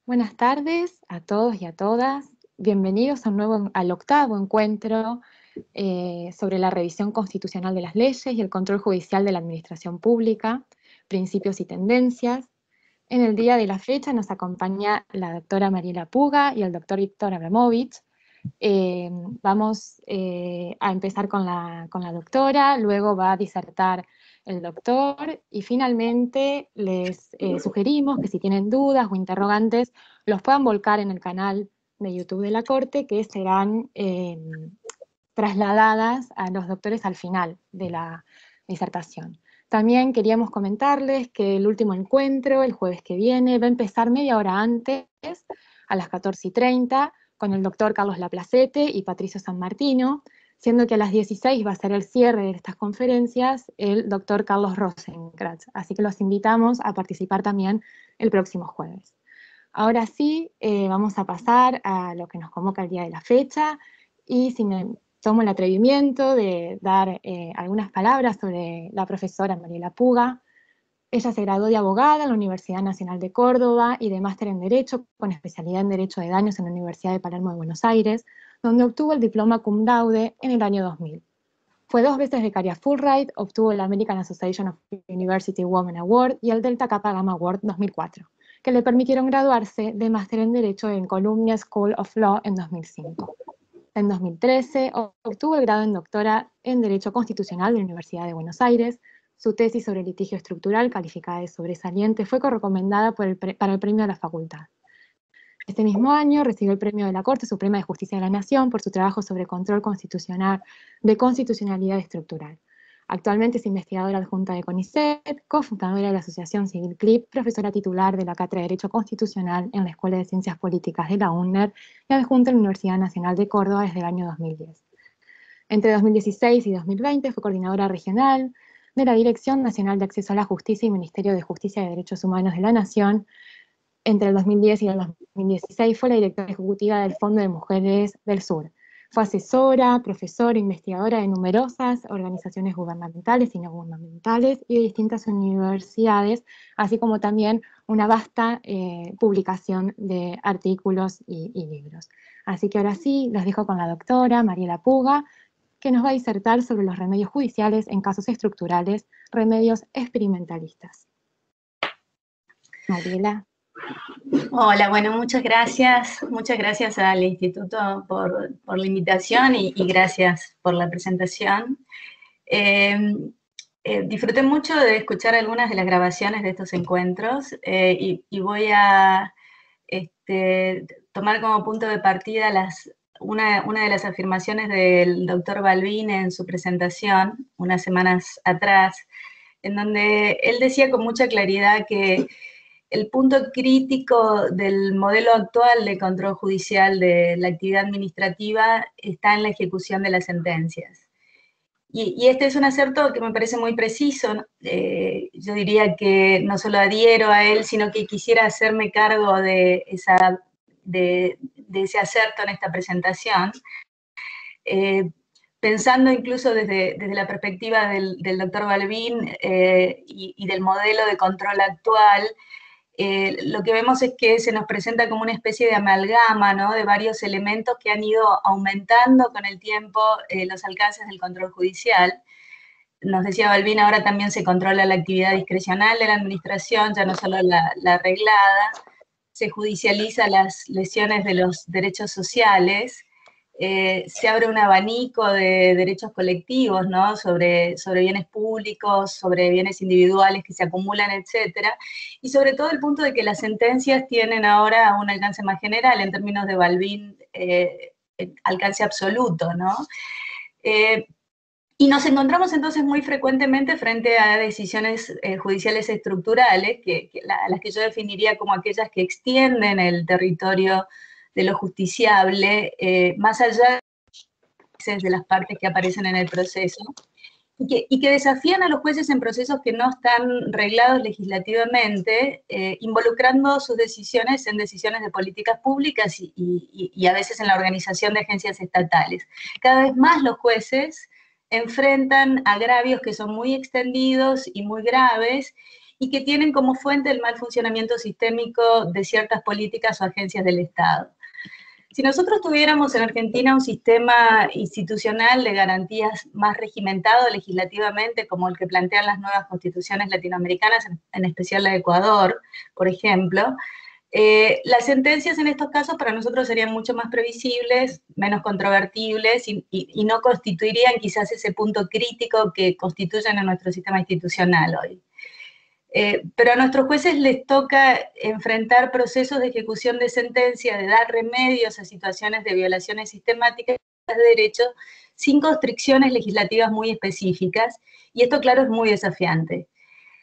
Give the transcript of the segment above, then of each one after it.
Buenas tardes a todos y a todas. Bienvenidos al octavo encuentro sobre la revisión constitucional de las leyes y el control judicial de la administración pública, principios y tendencias. En el día de la fecha nos acompaña la doctora Mariela Puga y el doctor Víctor Abramovich. Vamos a empezar con la doctora, luego va a disertar el doctor y finalmente les sugerimos que si tienen dudas o interrogantes los puedan volcar en el canal de YouTube de la Corte, que serán trasladadas a los doctores al final de la disertación. También queríamos comentarles que el último encuentro, el jueves que viene, va a empezar media hora antes, a las 14:30, con el doctor Carlos Laplacete y Patricio San Martino, siendo que a las 16 va a ser el cierre de estas conferencias el doctor Carlos Rosenkratz. Así que los invitamos a participar también el próximo jueves. Ahora sí, vamos a pasar a lo que nos convoca el día de la fecha, y si me tomo el atrevimiento de dar algunas palabras sobre la profesora Mariela Puga. Ella se graduó de abogada en la Universidad Nacional de Córdoba y de máster en Derecho, con especialidad en Derecho de Daños en la Universidad de Palermo de Buenos Aires, donde obtuvo el diploma cum laude en el año 2000. Fue 2 veces becaria Fulbright, obtuvo el American Association of University Women Award y el Delta Kappa Gamma Award 2004, que le permitieron graduarse de máster en Derecho en Columbia School of Law en 2005. En 2013 obtuvo el grado en doctora en Derecho Constitucional de la Universidad de Buenos Aires. Su tesis sobre litigio estructural, calificada de sobresaliente, fue correcomendada para el premio de la facultad. Este mismo año recibió el premio de la Corte Suprema de Justicia de la Nación por su trabajo sobre control constitucional de constitucionalidad estructural. Actualmente es investigadora adjunta de CONICET, cofundadora de la Asociación Civil CLIP, profesora titular de la Cátedra de Derecho Constitucional en la Escuela de Ciencias Políticas de la UNED y adjunta en la Universidad Nacional de Córdoba desde el año 2010. Entre 2016 y 2020 fue coordinadora regional de la Dirección Nacional de Acceso a la Justicia y Ministerio de Justicia y Derechos Humanos de la Nación. Entre el 2010 y el 2016 fue la directora ejecutiva del Fondo de Mujeres del Sur. Fue asesora, profesora, investigadora de numerosas organizaciones gubernamentales y no gubernamentales y de distintas universidades, así como también una vasta publicación de artículos y libros. Así que ahora sí, los dejo con la doctora Mariela Puga, que nos va a disertar sobre los remedios judiciales en casos estructurales, remedios experimentalistas. Mariela. Hola, bueno, muchas gracias al Instituto por la invitación y gracias por la presentación. Disfruté mucho de escuchar algunas de las grabaciones de estos encuentros y voy a tomar como punto de partida una de las afirmaciones del doctor Balbín en su presentación unas semanas atrás, en donde él decía con mucha claridad que el punto crítico del modelo actual de control judicial de la actividad administrativa está en la ejecución de las sentencias. Y este es un acerto que me parece muy preciso, ¿no? Yo diría que no solo adhiero a él, sino que quisiera hacerme cargo de ese acerto en esta presentación, pensando incluso desde la perspectiva del doctor Balbín y del modelo de control actual. Lo que vemos es que se nos presenta como una especie de amalgama, ¿no?, de varios elementos que han ido aumentando con el tiempo los alcances del control judicial. Nos decía Balbín, ahora también se controla la actividad discrecional de la administración, ya no solo la reglada, se judicializa las lesiones de los derechos sociales, se abre un abanico de derechos colectivos, ¿no?, sobre bienes públicos, sobre bienes individuales que se acumulan, etcétera, y sobre todo el punto de que las sentencias tienen ahora un alcance más general, en términos de Balbín, alcance absoluto, ¿no? Y nos encontramos entonces muy frecuentemente frente a decisiones judiciales estructurales, a las que yo definiría como aquellas que extienden el territorio de lo justiciable, más allá de las partes que aparecen en el proceso, y que desafían a los jueces en procesos que no están reglados legislativamente, involucrando sus decisiones en decisiones de políticas públicas y a veces en la organización de agencias estatales. Cada vez más los jueces enfrentan agravios que son muy extendidos y muy graves, y que tienen como fuente el mal funcionamiento sistémico de ciertas políticas o agencias del Estado. Si nosotros tuviéramos en Argentina un sistema institucional de garantías más regimentado legislativamente, como el que plantean las nuevas constituciones latinoamericanas, en especial la de Ecuador, por ejemplo, las sentencias en estos casos para nosotros serían mucho más previsibles, menos controvertibles y no constituirían quizás ese punto crítico que constituyen en nuestro sistema institucional hoy. Pero a nuestros jueces les toca enfrentar procesos de ejecución de sentencia, de dar remedios a situaciones de violaciones sistemáticas de derechos sin constricciones legislativas muy específicas, y esto, claro, es muy desafiante.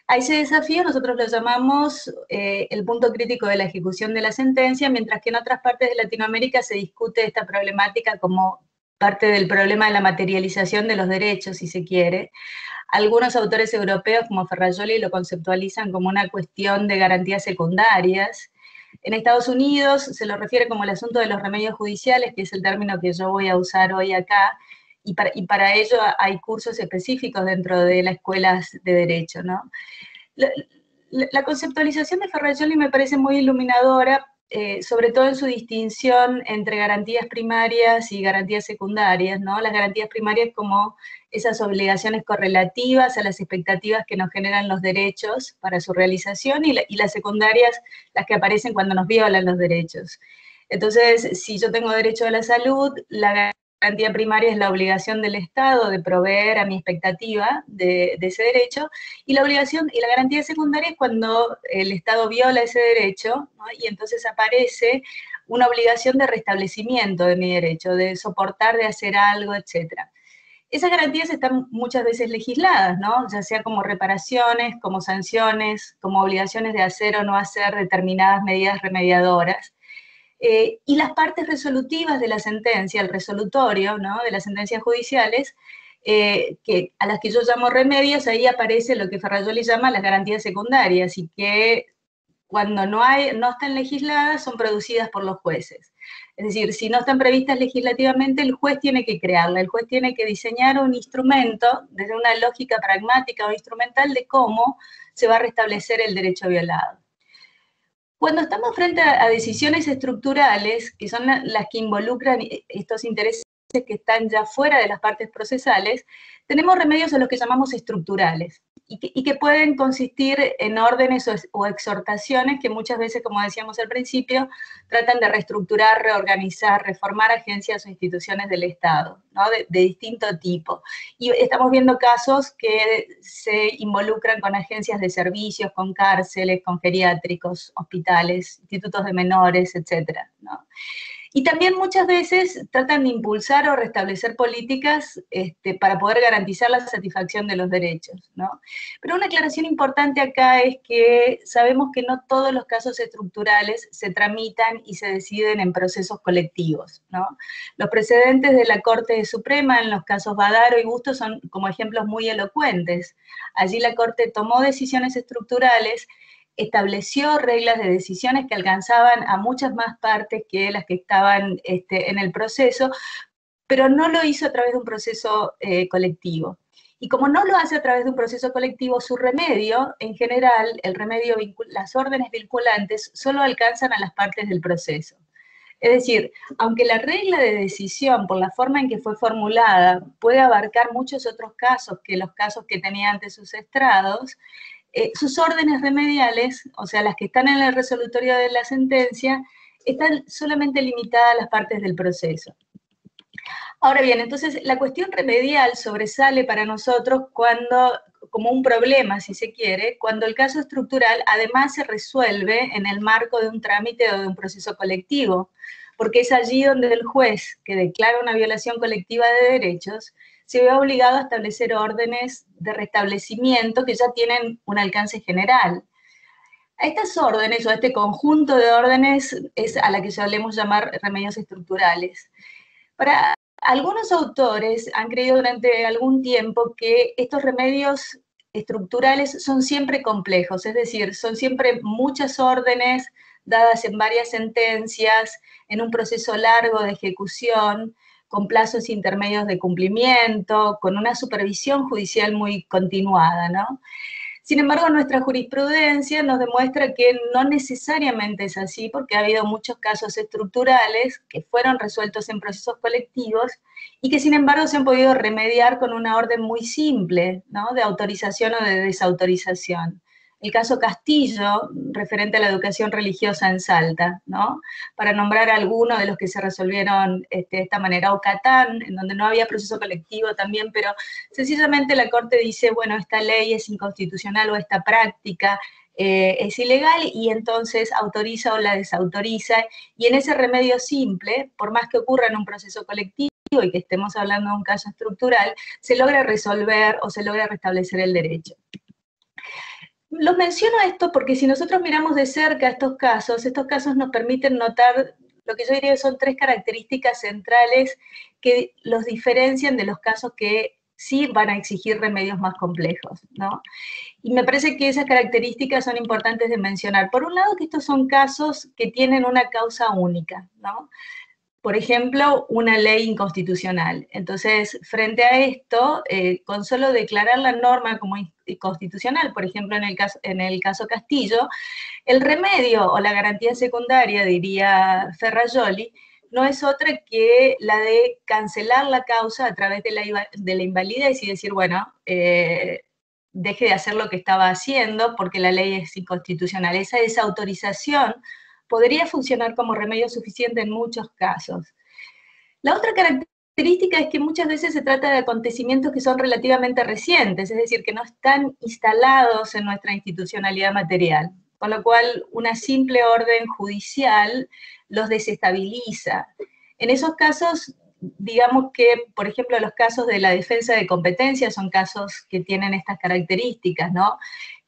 A ese desafío nosotros lo llamamos el punto crítico de la ejecución de la sentencia, mientras que en otras partes de Latinoamérica se discute esta problemática como parte del problema de la materialización de los derechos, si se quiere. Algunos autores europeos, como Ferrajoli, lo conceptualizan como una cuestión de garantías secundarias. En Estados Unidos se lo refiere como el asunto de los remedios judiciales, que es el término que yo voy a usar hoy acá, y para ello hay cursos específicos dentro de las escuelas de derecho, ¿no? La conceptualización de Ferrajoli me parece muy iluminadora, sobre todo en su distinción entre garantías primarias y garantías secundarias, ¿no? Las garantías primarias como esas obligaciones correlativas a las expectativas que nos generan los derechos para su realización, y las secundarias, las que aparecen cuando nos violan los derechos. Entonces, si yo tengo derecho a la salud, la garantía primaria es la obligación del Estado de proveer a mi expectativa de ese derecho, y la garantía secundaria es cuando el Estado viola ese derecho, ¿no? Y entonces aparece una obligación de restablecimiento de mi derecho, de soportar, de hacer algo, etc. Esas garantías están muchas veces legisladas, ¿no? Ya sea como reparaciones, como sanciones, como obligaciones de hacer o no hacer determinadas medidas remediadoras. Y las partes resolutivas de la sentencia, el resolutorio, ¿no?, de las sentencias judiciales, a las que yo llamo remedios, ahí aparece lo que Ferrajoli llama las garantías secundarias, y que cuando no están legisladas son producidas por los jueces. Es decir, si no están previstas legislativamente, el juez tiene que crearla, el juez tiene que diseñar un instrumento desde una lógica pragmática o instrumental de cómo se va a restablecer el derecho violado. Cuando estamos frente a decisiones estructurales, que son las que involucran estos intereses que están ya fuera de las partes procesales, tenemos remedios a los que llamamos estructurales, y que pueden consistir en órdenes o exhortaciones que muchas veces, como decíamos al principio, tratan de reestructurar, reorganizar, reformar agencias o instituciones del Estado, ¿no?, de distinto tipo. Y estamos viendo casos que se involucran con agencias de servicios, con cárceles, con geriátricos, hospitales, institutos de menores, etcétera, ¿no? Y también muchas veces tratan de impulsar o restablecer políticas para poder garantizar la satisfacción de los derechos, ¿no? Pero una aclaración importante acá es que sabemos que no todos los casos estructurales se tramitan y se deciden en procesos colectivos, ¿no? Los precedentes de la Corte Suprema en los casos Badaro y Bustos son como ejemplos muy elocuentes. Allí la Corte tomó decisiones estructurales, estableció reglas de decisiones que alcanzaban a muchas más partes que las que estaban en el proceso, pero no lo hizo a través de un proceso colectivo. Y como no lo hace a través de un proceso colectivo, su remedio, en general, las órdenes vinculantes, solo alcanzan a las partes del proceso. Es decir, aunque la regla de decisión, por la forma en que fue formulada, puede abarcar muchos otros casos que los casos que tenía ante sus estrados, sus órdenes remediales, o sea, las que están en el resolutorio de la sentencia, están solamente limitadas a las partes del proceso. Ahora bien, entonces la cuestión remedial sobresale para nosotros como un problema, si se quiere, cuando el caso estructural además se resuelve en el marco de un trámite o de un proceso colectivo, porque es allí donde el juez que declara una violación colectiva de derechos se ve obligado a establecer órdenes de restablecimiento que ya tienen un alcance general. A estas órdenes, o a este conjunto de órdenes, es a la que solemos llamar remedios estructurales. Para algunos autores han creído durante algún tiempo que estos remedios estructurales son siempre complejos, es decir, son siempre muchas órdenes dadas en varias sentencias, en un proceso largo de ejecución, con plazos intermedios de cumplimiento, con una supervisión judicial muy continuada, ¿no? Sin embargo, nuestra jurisprudencia nos demuestra que no necesariamente es así, porque ha habido muchos casos estructurales que fueron resueltos en procesos colectivos y que sin embargo se han podido remediar con una orden muy simple, ¿no?, de autorización o de desautorización. El caso Castillo, referente a la educación religiosa en Salta, ¿no?, para nombrar algunos de los que se resolvieron de esta manera, o Catán, en donde no había proceso colectivo también, pero sencillamente la Corte dice, bueno, esta ley es inconstitucional o esta práctica es ilegal, y entonces autoriza o la desautoriza, y en ese remedio simple, por más que ocurra en un proceso colectivo y que estemos hablando de un caso estructural, se logra resolver o se logra restablecer el derecho. Los menciono esto porque si nosotros miramos de cerca estos casos nos permiten notar lo que yo diría que son 3 características centrales que los diferencian de los casos que sí van a exigir remedios más complejos, ¿no? Y me parece que esas características son importantes de mencionar. Por un lado, que estos son casos que tienen una causa única, ¿no? Por ejemplo, una ley inconstitucional. Entonces, frente a esto, con solo declarar la norma como inconstitucional, por ejemplo, en el caso Castillo, el remedio o la garantía secundaria, diría Ferrajoli, no es otra que la de cancelar la causa a través de la invalidez y decir, bueno, deje de hacer lo que estaba haciendo porque la ley es inconstitucional. Esa desautorización podría funcionar como remedio suficiente en muchos casos. La otra característica es que muchas veces se trata de acontecimientos que son relativamente recientes, es decir, que no están instalados en nuestra institucionalidad material, con lo cual una simple orden judicial los desestabiliza. En esos casos, digamos que, por ejemplo, los casos de la defensa de competencia son casos que tienen estas características, ¿no?,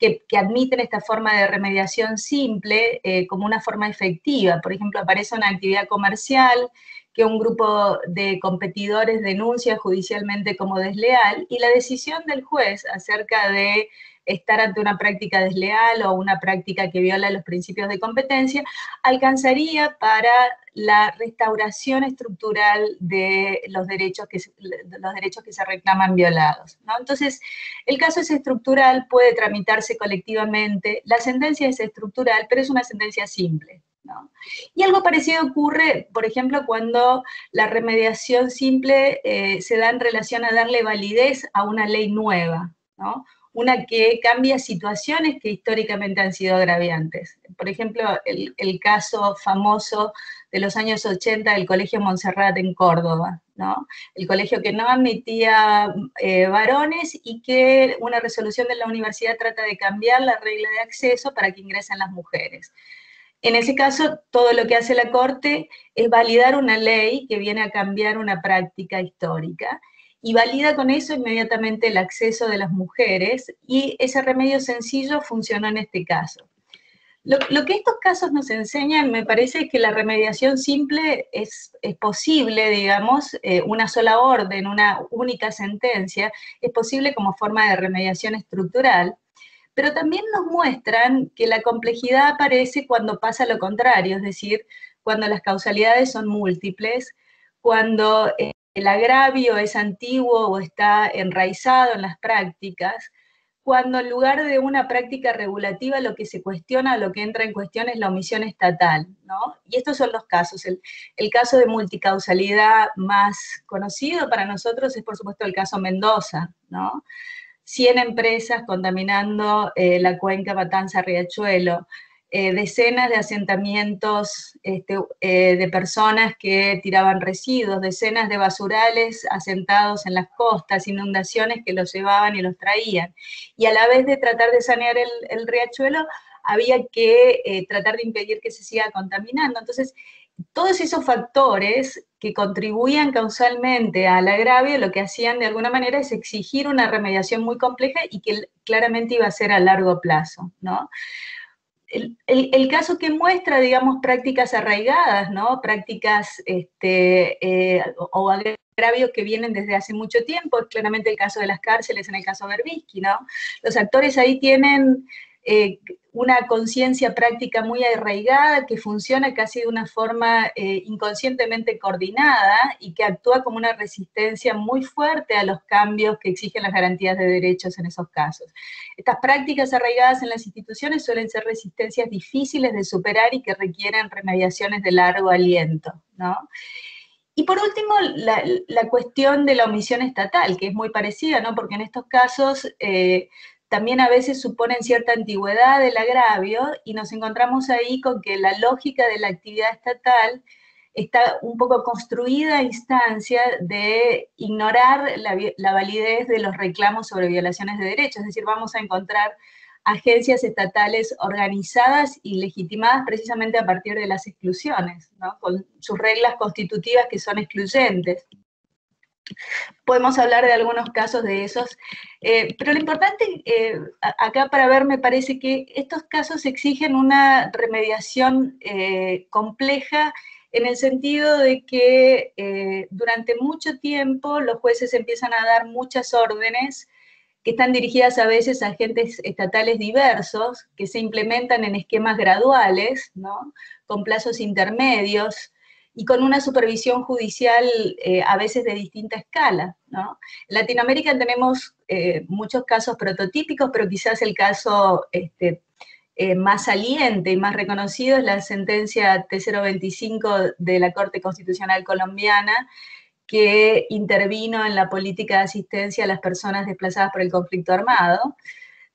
que admiten esta forma de remediación simple como una forma efectiva. Por ejemplo, aparece una actividad comercial que un grupo de competidores denuncia judicialmente como desleal, y la decisión del juez acerca de estar ante una práctica desleal o una práctica que viola los principios de competencia, alcanzaría para la restauración estructural de los derechos que se reclaman violados, ¿no? Entonces, el caso es estructural, puede tramitarse colectivamente, la sentencia es estructural, pero es una sentencia simple, ¿no? Y algo parecido ocurre, por ejemplo, cuando la remediación simple se da en relación a darle validez a una ley nueva, ¿no?, una que cambia situaciones que históricamente han sido agraviantes. Por ejemplo, el caso famoso de los años 80 del Colegio Montserrat en Córdoba, ¿no?, el colegio que no admitía varones y que una resolución de la universidad trata de cambiar la regla de acceso para que ingresen las mujeres. En ese caso, todo lo que hace la Corte es validar una ley que viene a cambiar una práctica histórica, y valida con eso inmediatamente el acceso de las mujeres, y ese remedio sencillo funcionó en este caso. Lo que estos casos nos enseñan, me parece, que la remediación simple es posible, digamos, una sola orden, una única sentencia, es posible como forma de remediación estructural, pero también nos muestran que la complejidad aparece cuando pasa lo contrario, es decir, cuando las causalidades son múltiples, cuando el agravio es antiguo o está enraizado en las prácticas, cuando en lugar de una práctica regulativa lo que se cuestiona, lo que entra en cuestión es la omisión estatal, ¿no? Y estos son los casos. El caso de multicausalidad más conocido para nosotros es, por supuesto, el caso Mendoza, ¿no? 100 empresas contaminando la cuenca Matanza-Riachuelo, decenas de asentamientos de personas que tiraban residuos, decenas de basurales asentados en las costas, inundaciones que los llevaban y los traían. Y a la vez de tratar de sanear el riachuelo, había que tratar de impedir que se siga contaminando. Entonces, todos esos factores que contribuían causalmente al agravio, lo que hacían de alguna manera es exigir una remediación muy compleja y que claramente iba a ser a largo plazo, ¿no? El caso que muestra, digamos, prácticas arraigadas, ¿no?, prácticas o agravios que vienen desde hace mucho tiempo, es claramente el caso de las cárceles en el caso Berbisky, ¿no? Los actores ahí tienen una conciencia práctica muy arraigada que funciona casi de una forma inconscientemente coordinada y que actúa como una resistencia muy fuerte a los cambios que exigen las garantías de derechos en esos casos. Estas prácticas arraigadas en las instituciones suelen ser resistencias difíciles de superar y que requieren remediaciones de largo aliento, ¿no? Y por último, la cuestión de la omisión estatal, que es muy parecida, ¿no? Porque en estos casos también a veces suponen cierta antigüedad del agravio y nos encontramos ahí con que la lógica de la actividad estatal está un poco construida a instancia de ignorar la validez de los reclamos sobre violaciones de derechos. Es decir, vamos a encontrar agencias estatales organizadas y legitimadas precisamente a partir de las exclusiones, ¿no? Con sus reglas constitutivas que son excluyentes. Podemos hablar de algunos casos de esos, pero lo importante acá para ver me parece que estos casos exigen una remediación compleja en el sentido de que durante mucho tiempo los jueces empiezan a dar muchas órdenes que están dirigidas a veces a agentes estatales diversos, que se implementan en esquemas graduales, ¿no? Con plazos intermedios y con una supervisión judicial a veces de distinta escala, ¿no? En Latinoamérica tenemos muchos casos prototípicos, pero quizás el caso más saliente y más reconocido es la sentencia T025 de la Corte Constitucional Colombiana, que intervino en la política de asistencia a las personas desplazadas por el conflicto armado.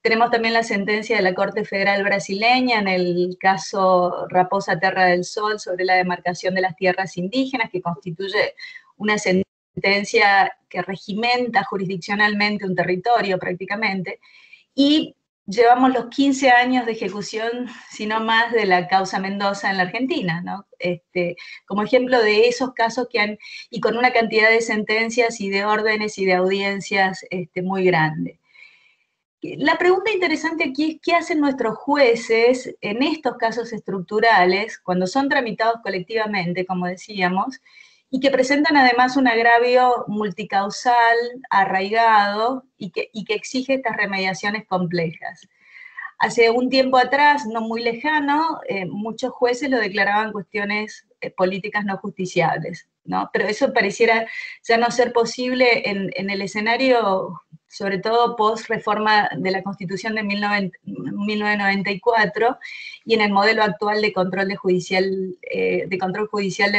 Tenemos también la sentencia de la Corte Federal brasileña en el caso Raposa Terra del Sol sobre la demarcación de las tierras indígenas, que constituye una sentencia que regimenta jurisdiccionalmente un territorio prácticamente, y llevamos los 15 años de ejecución, si no más, de la causa Mendoza en la Argentina, ¿no? Como ejemplo de esos casos que han, y con una cantidad de sentencias y de órdenes y de audiencias muy grande. La pregunta interesante aquí es qué hacen nuestros jueces en estos casos estructurales, cuando son tramitados colectivamente, como decíamos, y que presentan además un agravio multicausal, arraigado, y que exige estas remediaciones complejas. Hace un tiempo atrás, no muy lejano, muchos jueces lo declaraban cuestiones políticas no justiciables, ¿no? Pero eso pareciera ya no ser posible en el escenario, sobre todo post-reforma de la Constitución de 1994 y en el modelo actual de control judicial de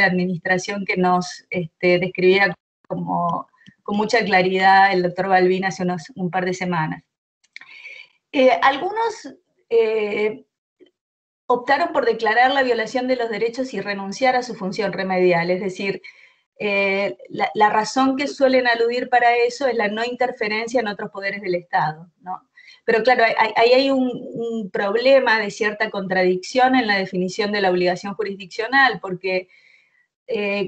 la administración que nos describía con mucha claridad el doctor Balbín hace un par de semanas. Algunos optaron por declarar la violación de los derechos y renunciar a su función remedial, es decir, la razón que suelen aludir para eso es la no interferencia en otros poderes del Estado, ¿no? Pero claro, ahí hay un problema de cierta contradicción en la definición de la obligación jurisdiccional, porque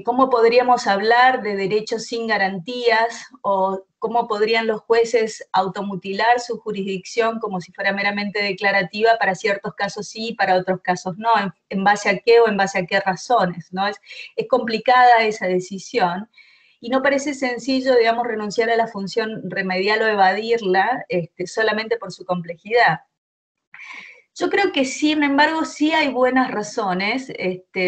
¿cómo podríamos hablar de derechos sin garantías o cómo podrían los jueces automutilar su jurisdicción como si fuera meramente declarativa para ciertos casos sí y para otros casos no? ¿En base a qué o en base a qué razones? ¿No? Es complicada esa decisión y no parece sencillo, digamos, renunciar a la función remedial o evadirla solamente por su complejidad. Yo creo que, sin embargo, sí hay buenas razones,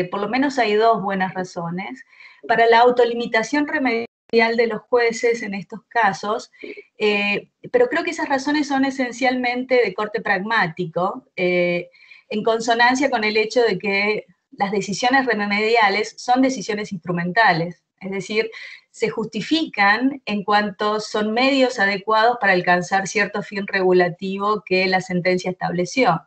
por lo menos hay dos buenas razones, para la autolimitación remedial de los jueces en estos casos, pero creo que esas razones son esencialmente de corte pragmático, en consonancia con el hecho de que las decisiones remediales son decisiones instrumentales, es decir, se justifican en cuanto son medios adecuados para alcanzar cierto fin regulativo que la sentencia estableció.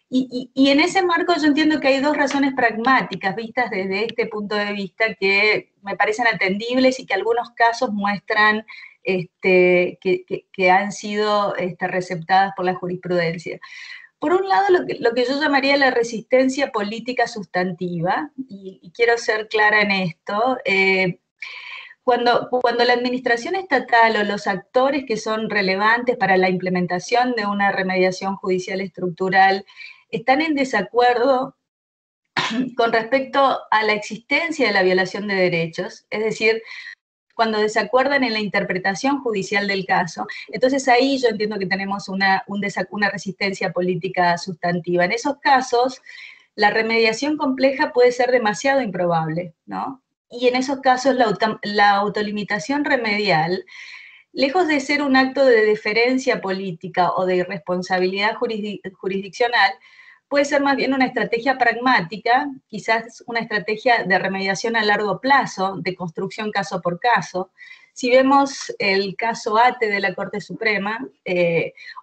Y en ese marco yo entiendo que hay dos razones pragmáticas vistas desde este punto de vista que me parecen atendibles y que algunos casos muestran que han sido receptadas por la jurisprudencia. Por un lado, lo que yo llamaría la resistencia política sustantiva, y quiero ser clara en esto, cuando la administración estatal o los actores que son relevantes para la implementación de una remediación judicial estructural están en desacuerdo con respecto a la existencia de la violación de derechos, es decir, cuando desacuerdan en la interpretación judicial del caso. Entonces ahí yo entiendo que tenemos una resistencia política sustantiva. En esos casos, la remediación compleja puede ser demasiado improbable, ¿no? Y en esos casos la autolimitación remedial, lejos de ser un acto de deferencia política o de irresponsabilidad jurisdiccional, puede ser más bien una estrategia pragmática, quizás una estrategia de remediación a largo plazo, de construcción caso por caso. Si vemos el caso ATE de la Corte Suprema,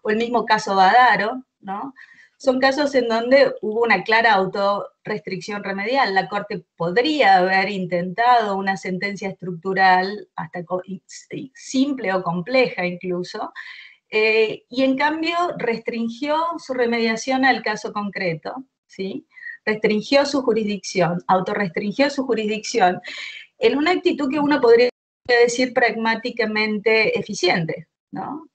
o el mismo caso Badaro, ¿no? Son casos en donde hubo una clara autorrestricción remedial. La Corte podría haber intentado una sentencia estructural, hasta simple o compleja incluso, y en cambio restringió su remediación al caso concreto, ¿sí? Restringió su jurisdicción, autorrestringió su jurisdicción, en una actitud que uno podría decir pragmáticamente eficiente, ¿no?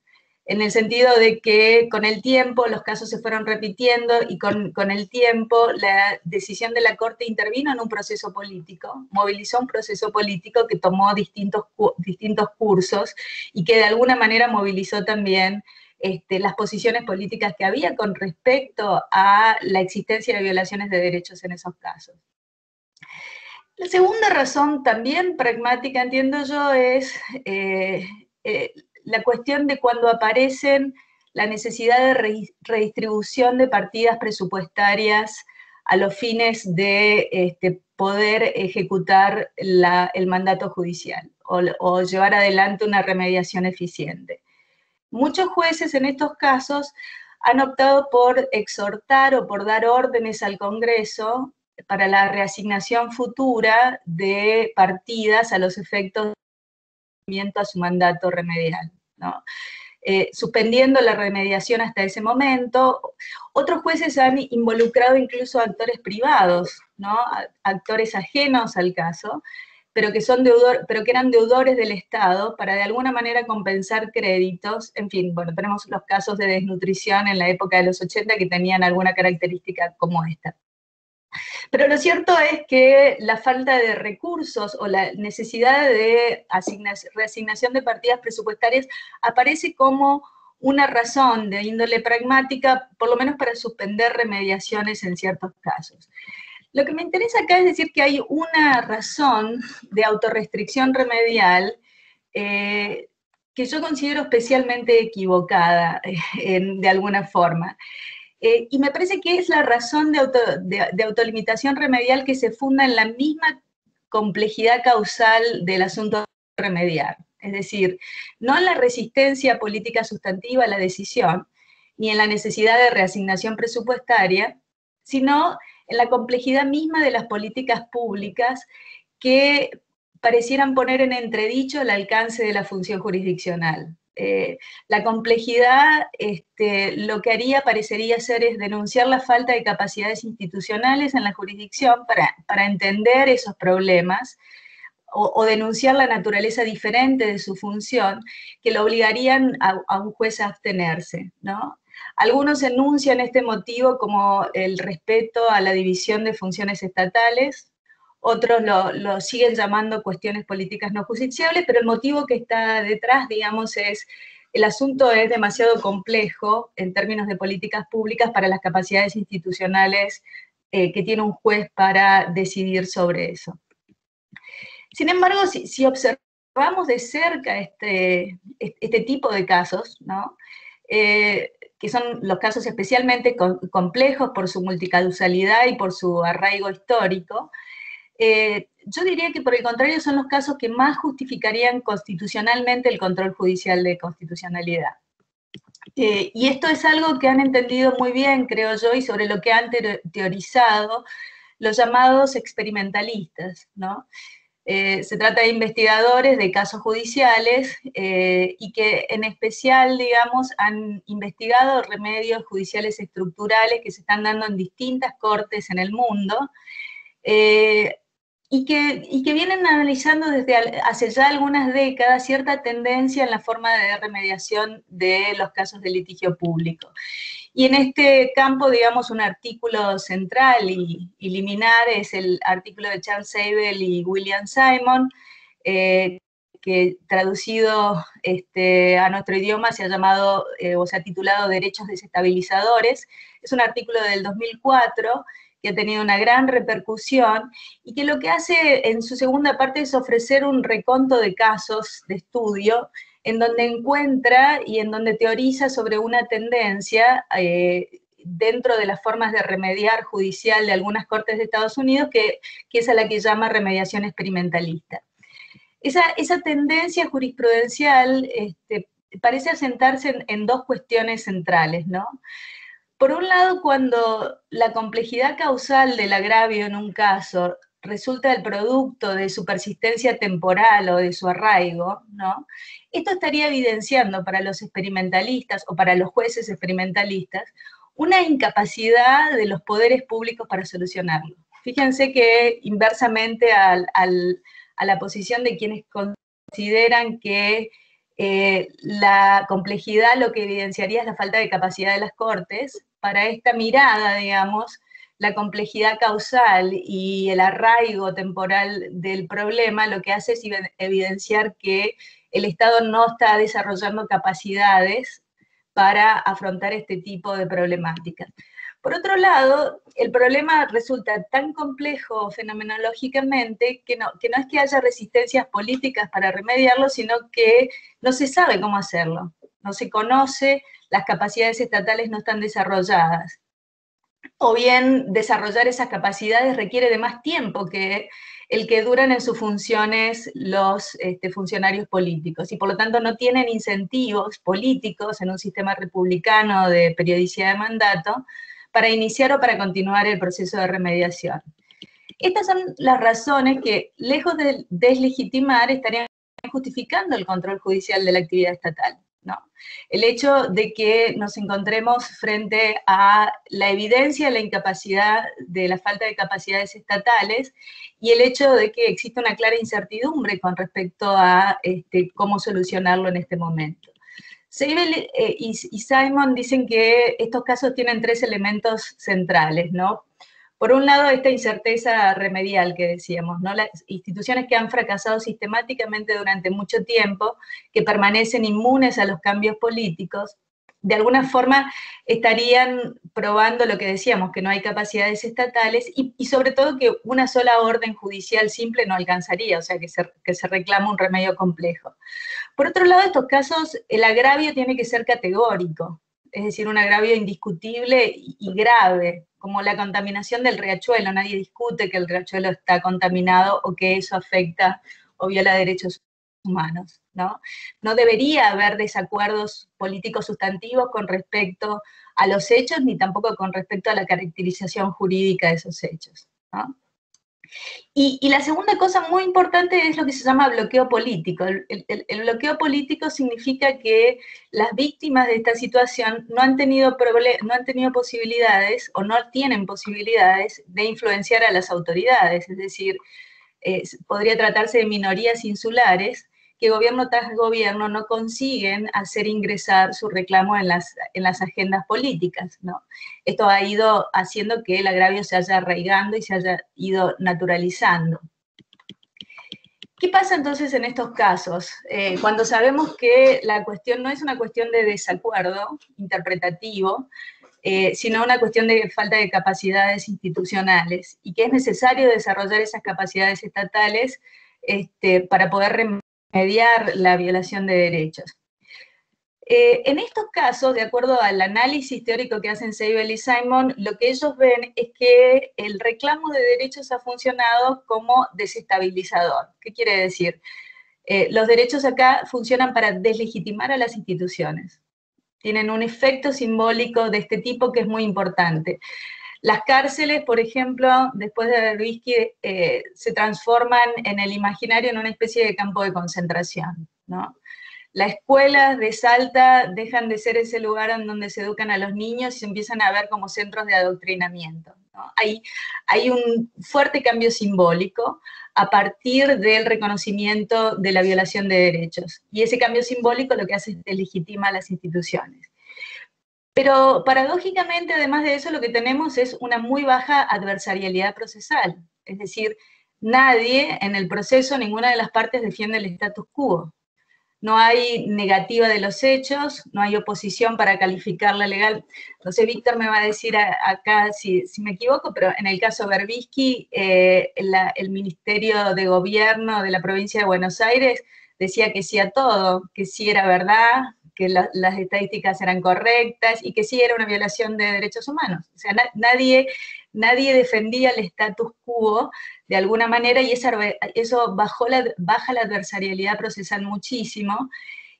En el sentido de que con el tiempo los casos se fueron repitiendo y con el tiempo la decisión de la Corte intervino en un proceso político, movilizó un proceso político que tomó distintos cursos y que de alguna manera movilizó también las posiciones políticas que había con respecto a la existencia de violaciones de derechos en esos casos. La segunda razón, también pragmática, entiendo yo, es la cuestión de cuando aparecen la necesidad de redistribución de partidas presupuestarias a los fines de poder ejecutar el mandato judicial o llevar adelante una remediación eficiente. Muchos jueces en estos casos han optado por exhortar o por dar órdenes al Congreso para la reasignación futura de partidas a los efectos de a su mandato remedial, ¿no? Suspendiendo la remediación hasta ese momento. Otros jueces han involucrado incluso a actores privados, ¿no? Actores ajenos al caso, pero que eran deudores del Estado para de alguna manera compensar créditos. En fin, bueno, tenemos los casos de desnutrición en la época de los 80 que tenían alguna característica como esta. Pero lo cierto es que la falta de recursos o la necesidad de reasignación de partidas presupuestarias aparece como una razón de índole pragmática, por lo menos para suspender remediaciones en ciertos casos. Lo que me interesa acá es decir que hay una razón de autorrestricción remedial que yo considero especialmente equivocada de alguna forma. Y me parece que es la razón de autolimitación remedial que se funda en la misma complejidad causal del asunto remediar. Es decir, no en la resistencia política sustantiva a la decisión, ni en la necesidad de reasignación presupuestaria, sino en la complejidad misma de las políticas públicas que parecieran poner en entredicho el alcance de la función jurisdiccional. La complejidad lo que parecería ser es denunciar la falta de capacidades institucionales en la jurisdicción para entender esos problemas o denunciar la naturaleza diferente de su función que lo obligarían a un juez a abstenerse, ¿no? Algunos enuncian este motivo como el respeto a la división de funciones estatales, otros lo siguen llamando cuestiones políticas no justiciables, pero el motivo que está detrás, digamos, es el asunto es demasiado complejo en términos de políticas públicas para las capacidades institucionales que tiene un juez para decidir sobre eso. Sin embargo, si observamos de cerca este tipo de casos, ¿no? Que son los casos especialmente complejos por su multicausalidad y por su arraigo histórico, yo diría que por el contrario son los casos que más justificarían constitucionalmente el control judicial de constitucionalidad. Y esto es algo que han entendido muy bien, creo yo, y sobre lo que han teorizado los llamados experimentalistas, ¿no? Se trata de investigadores de casos judiciales y que en especial, digamos, han investigado remedios judiciales estructurales que se están dando en distintas cortes en el mundo, y que vienen analizando desde hace ya algunas décadas cierta tendencia en la forma de remediación de los casos de litigio público. Y en este campo, digamos, un artículo central y liminar es el artículo de Charles Seibel y William Simon, que traducido a nuestro idioma se ha llamado o se ha titulado Derechos Desestabilizadores. Es un artículo del 2004 que ha tenido una gran repercusión y que lo que hace en su segunda parte es ofrecer un reconto de casos de estudio en donde encuentra y en donde teoriza sobre una tendencia dentro de las formas de remediar judicial de algunas cortes de Estados Unidos, que es a la que llama remediación experimentalista. Esa tendencia jurisprudencial parece asentarse en dos cuestiones centrales, ¿no? Por un lado, cuando la complejidad causal del agravio en un caso resulta el producto de su persistencia temporal o de su arraigo, ¿no? Esto estaría evidenciando para los experimentalistas o para los jueces experimentalistas una incapacidad de los poderes públicos para solucionarlo. Fíjense que inversamente a la posición de quienes consideran que la complejidad lo que evidenciaría es la falta de capacidad de las cortes, para esta mirada, digamos, la complejidad causal y el arraigo temporal del problema lo que hace es evidenciar que el Estado no está desarrollando capacidades para afrontar este tipo de problemáticas. Por otro lado, el problema resulta tan complejo fenomenológicamente que no es que haya resistencias políticas para remediarlo, sino que no se sabe cómo hacerlo, no se conoce, las capacidades estatales no están desarrolladas. O bien desarrollar esas capacidades requiere de más tiempo que el que duran en sus funciones los funcionarios políticos, y por lo tanto no tienen incentivos políticos en un sistema republicano de periodicidad de mandato para iniciar o para continuar el proceso de remediación. Estas son las razones que, lejos de deslegitimar, estarían justificando el control judicial de la actividad estatal, ¿no? El hecho de que nos encontremos frente a la evidencia de la incapacidad, de la falta de capacidades estatales, y el hecho de que existe una clara incertidumbre con respecto a cómo solucionarlo en este momento. Seibel y Simon dicen que estos casos tienen tres elementos centrales, ¿no? Por un lado, esta incerteza remedial que decíamos, ¿no? Las instituciones que han fracasado sistemáticamente durante mucho tiempo, que permanecen inmunes a los cambios políticos, de alguna forma estarían probando lo que decíamos, que no hay capacidades estatales y sobre todo que una sola orden judicial simple no alcanzaría, o sea, que se reclama un remedio complejo. Por otro lado, estos casos, el agravio tiene que ser categórico, es decir, un agravio indiscutible y grave, como la contaminación del riachuelo. Nadie discute que el riachuelo está contaminado o que eso afecta o viola derechos humanos, ¿no? No debería haber desacuerdos políticos sustantivos con respecto a los hechos, ni tampoco con respecto a la caracterización jurídica de esos hechos, ¿no? Y la segunda cosa muy importante es lo que se llama bloqueo político. El bloqueo político significa que las víctimas de esta situación no han tenido posibilidades o no tienen posibilidades de influenciar a las autoridades, es decir, podría tratarse de minorías insulares que gobierno tras gobierno no consiguen hacer ingresar su reclamo en las agendas políticas, ¿no? Esto ha ido haciendo que el agravio se haya arraigando y se haya ido naturalizando. ¿Qué pasa entonces en estos casos? Cuando sabemos que la cuestión no es una cuestión de desacuerdo interpretativo, sino una cuestión de falta de capacidades institucionales, y que es necesario desarrollar esas capacidades estatales para poder remediar la violación de derechos. En estos casos, de acuerdo al análisis teórico que hacen Seibel y Simon, lo que ellos ven es que el reclamo de derechos ha funcionado como desestabilizador. ¿Qué quiere decir? Los derechos acá funcionan para deslegitimar a las instituciones. Tienen un efecto simbólico de este tipo que es muy importante. Las cárceles, por ejemplo, después de Berbisky, se transforman en el imaginario en una especie de campo de concentración, ¿no? Las escuelas de Salta dejan de ser ese lugar en donde se educan a los niños y se empiezan a ver como centros de adoctrinamiento, ¿no? Hay un fuerte cambio simbólico a partir del reconocimiento de la violación de derechos. Y ese cambio simbólico lo que hace es deslegitima a las instituciones. Pero paradójicamente, además de eso, lo que tenemos es una muy baja adversarialidad procesal. Es decir, nadie en el proceso, ninguna de las partes defiende el status quo. No hay negativa de los hechos, no hay oposición para calificarla legal. No sé, Víctor me va a decir acá si me equivoco, pero en el caso Berbisky, el Ministerio de Gobierno de la provincia de Buenos Aires decía que sí a todo, que sí era verdad, que las estadísticas eran correctas y que sí era una violación de derechos humanos. O sea, nadie defendía el status quo de alguna manera, y eso baja la adversarialidad procesal muchísimo.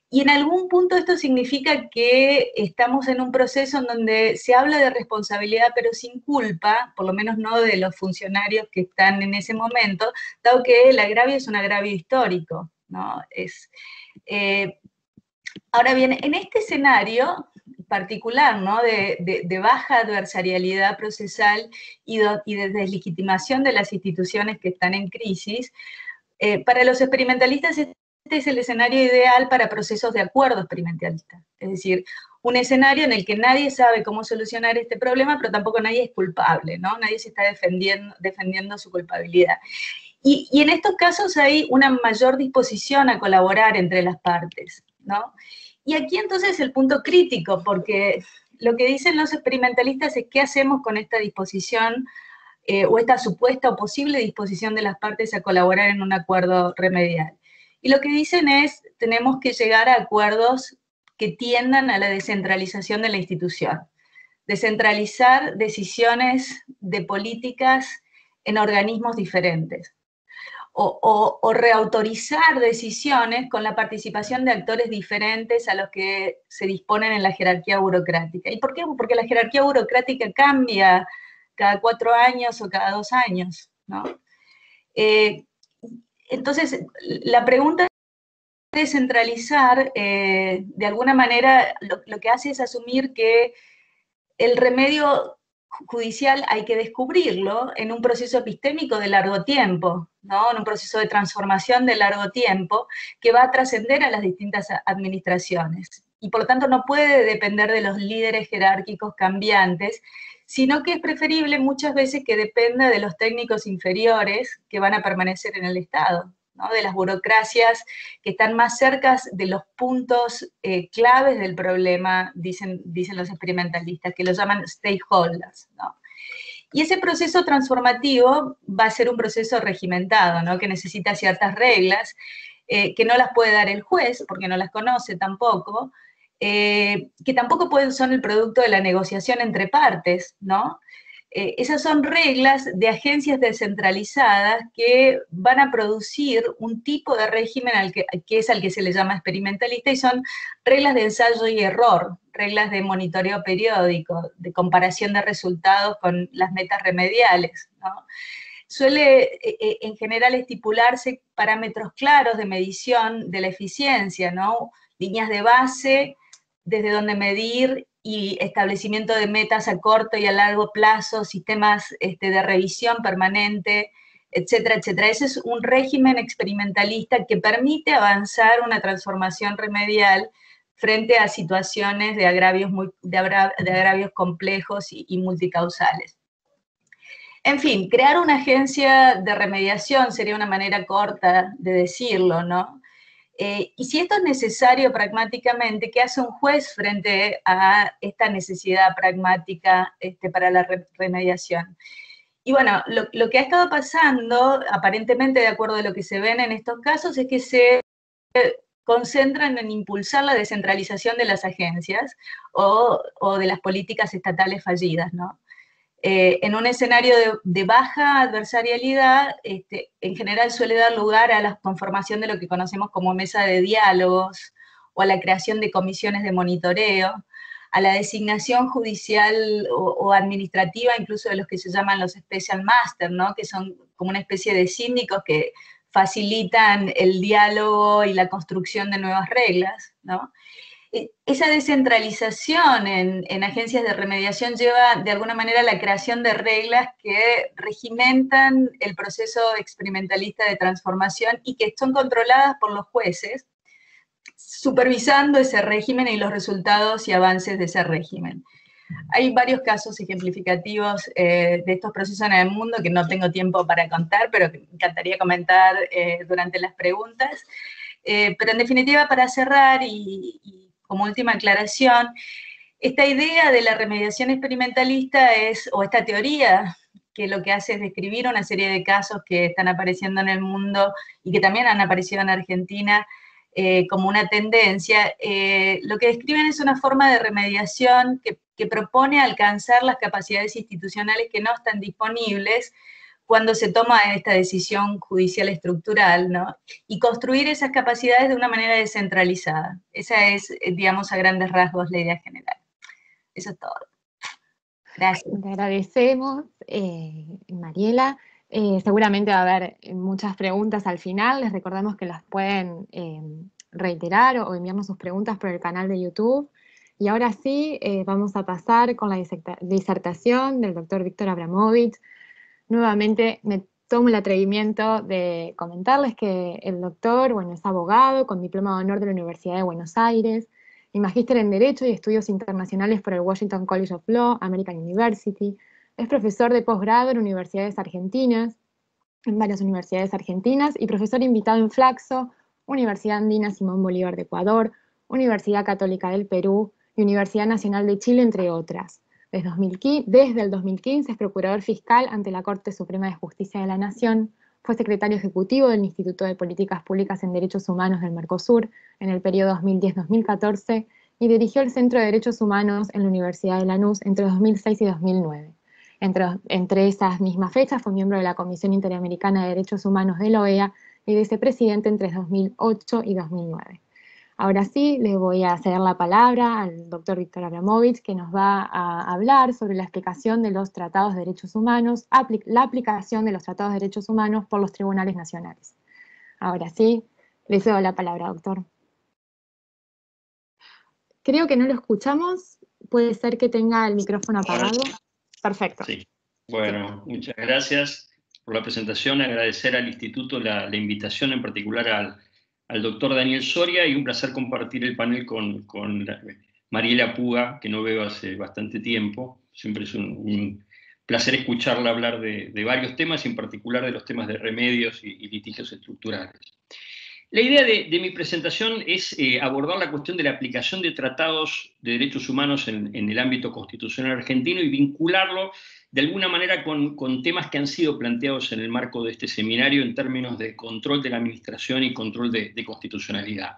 Y en algún punto esto significa que estamos en un proceso en donde se habla de responsabilidad, pero sin culpa, por lo menos no de los funcionarios que están en ese momento, dado que el agravio es un agravio histórico, ¿no? Ahora bien, en este escenario particular, ¿no? de baja adversarialidad procesal y de deslegitimación de las instituciones que están en crisis, para los experimentalistas este es el escenario ideal para procesos de acuerdo experimentalista. Es decir, un escenario en el que nadie sabe cómo solucionar este problema, pero tampoco nadie es culpable, ¿no? Nadie se está defendiendo su culpabilidad. Y en estos casos hay una mayor disposición a colaborar entre las partes, ¿no? Y aquí entonces el punto crítico, porque lo que dicen los experimentalistas es qué hacemos con esta disposición o esta supuesta o posible disposición de las partes a colaborar en un acuerdo remedial. Y lo que dicen es, tenemos que llegar a acuerdos que tiendan a la descentralización de la institución. Descentralizar decisiones de políticas en organismos diferentes. O reautorizar decisiones con la participación de actores diferentes a los que se disponen en la jerarquía burocrática. ¿Y por qué? Porque la jerarquía burocrática cambia cada 4 años o cada 2 años, ¿no? Entonces, la pregunta de descentralizar, de alguna manera, lo que hace es asumir que el remedio judicial hay que descubrirlo en un proceso epistémico de largo tiempo, ¿no? En un proceso de transformación de largo tiempo que va a trascender a las distintas administraciones. Y por lo tanto no puede depender de los líderes jerárquicos cambiantes, sino que es preferible muchas veces que dependa de los técnicos inferiores que van a permanecer en el Estado, ¿no? De las burocracias que están más cerca de los puntos claves del problema, dicen los experimentalistas, que los llaman stakeholders, ¿no? Y ese proceso transformativo va a ser un proceso regimentado, ¿no? Que necesita ciertas reglas, que no las puede dar el juez, porque no las conoce tampoco, que tampoco son el producto de la negociación entre partes, ¿no? Esas son reglas de agencias descentralizadas que van a producir un tipo de régimen que es al que se le llama experimentalista, y son reglas de ensayo y error, reglas de monitoreo periódico, de comparación de resultados con las metas remediales, ¿no? Suele en general estipularse parámetros claros de medición de la eficiencia, ¿no? Líneas de base desde donde medir y establecimiento de metas a corto y a largo plazo, sistemas de revisión permanente, etcétera, etcétera. Ese es un régimen experimentalista que permite avanzar una transformación remedial frente a situaciones de agravios complejos y multicausales. En fin, crear una agencia de remediación sería una manera corta de decirlo, ¿no? Y si esto es necesario pragmáticamente, ¿qué hace un juez frente a esta necesidad pragmática para la remediación? Y bueno, lo que ha estado pasando, aparentemente de acuerdo a lo que se ven en estos casos, es que se concentran en impulsar la descentralización de las agencias o de las políticas estatales fallidas, ¿no? En un escenario de baja adversarialidad, en general suele dar lugar a la conformación de lo que conocemos como mesa de diálogos o a la creación de comisiones de monitoreo, a la designación judicial o administrativa incluso de los que se llaman los special master, ¿no? Que son como una especie de síndicos que facilitan el diálogo y la construcción de nuevas reglas, ¿no? Esa descentralización en agencias de remediación lleva de alguna manera a la creación de reglas que regimentan el proceso experimentalista de transformación y que son controladas por los jueces, supervisando ese régimen y los resultados y avances de ese régimen. Hay varios casos ejemplificativos de estos procesos en el mundo que no tengo tiempo para contar, pero que me encantaría comentar durante las preguntas. Pero en definitiva, para cerrar y como última aclaración, esta idea de la remediación experimentalista o esta teoría, que lo que hace es describir una serie de casos que están apareciendo en el mundo y que también han aparecido en Argentina como una tendencia, lo que describen es una forma de remediación que propone alcanzar las capacidades institucionales que no están disponibles cuando se toma esta decisión judicial estructural, ¿no? Y construir esas capacidades de una manera descentralizada. Esa es, digamos, a grandes rasgos la idea general. Eso es todo. Gracias. Te agradecemos, Mariela. Seguramente va a haber muchas preguntas al final. Les recordamos que las pueden reiterar o enviarnos sus preguntas por el canal de YouTube. Y ahora sí, vamos a pasar con la disertación del doctor Víctor Abramovich. Nuevamente me tomo el atrevimiento de comentarles que el doctor, bueno, es abogado con diploma de honor de la Universidad de Buenos Aires, y magíster en Derecho y Estudios Internacionales por el Washington College of Law, American University. Es profesor de posgrado en universidades argentinas, en varias universidades argentinas, y profesor invitado en Flaxo, Universidad Andina Simón Bolívar de Ecuador, Universidad Católica del Perú y Universidad Nacional de Chile, entre otras. Desde el 2015 es procurador fiscal ante la Corte Suprema de Justicia de la Nación, fue secretario ejecutivo del Instituto de Políticas Públicas en Derechos Humanos del Mercosur en el periodo 2010-2014 y dirigió el Centro de Derechos Humanos en la Universidad de Lanús entre 2006 y 2009. Entre esas mismas fechas fue miembro de la Comisión Interamericana de Derechos Humanos de la OEA y vicepresidente entre 2008 y 2009. Ahora sí, le voy a ceder la palabra al doctor Víctor Abramovich, que nos va a hablar sobre la explicación de los tratados de derechos humanos, la aplicación de los tratados de derechos humanos por los tribunales nacionales. Ahora sí, le cedo la palabra, doctor. Creo que no lo escuchamos. Puede ser que tenga el micrófono apagado. Perfecto. Sí. Bueno, muchas gracias por la presentación. Agradecer al Instituto la invitación, en particular al doctor Daniel Soria, y un placer compartir el panel con Mariela Puga, que no veo hace bastante tiempo. Siempre es un placer escucharla hablar de varios temas, y en particular de los temas de remedios y litigios estructurales. La idea de mi presentación es abordar la cuestión de la aplicación de tratados de derechos humanos en el ámbito constitucional argentino y vincularlo de alguna manera con temas que han sido planteados en el marco de este seminario en términos de control de la administración y control de constitucionalidad.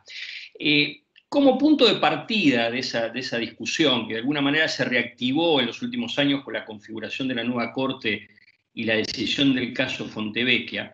Como punto de partida de esa discusión, que de alguna manera se reactivó en los últimos años con la configuración de la nueva Corte y la decisión del caso Fontevecchia,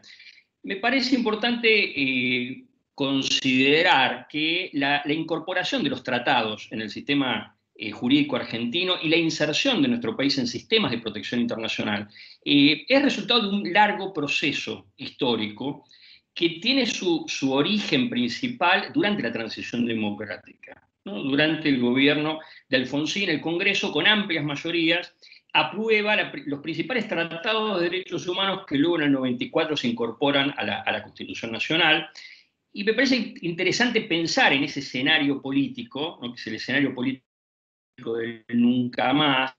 me parece importante considerar que la incorporación de los tratados en el sistema jurídico argentino y la inserción de nuestro país en sistemas de protección internacional es resultado de un largo proceso histórico que tiene su origen principal durante la transición democrática, ¿no? Durante el gobierno de Alfonsín, el Congreso, con amplias mayorías, aprueba los principales tratados de derechos humanos que luego en el 94 se incorporan a la Constitución Nacional. Y me parece interesante pensar en ese escenario político, ¿no? Que es el escenario político del nunca más,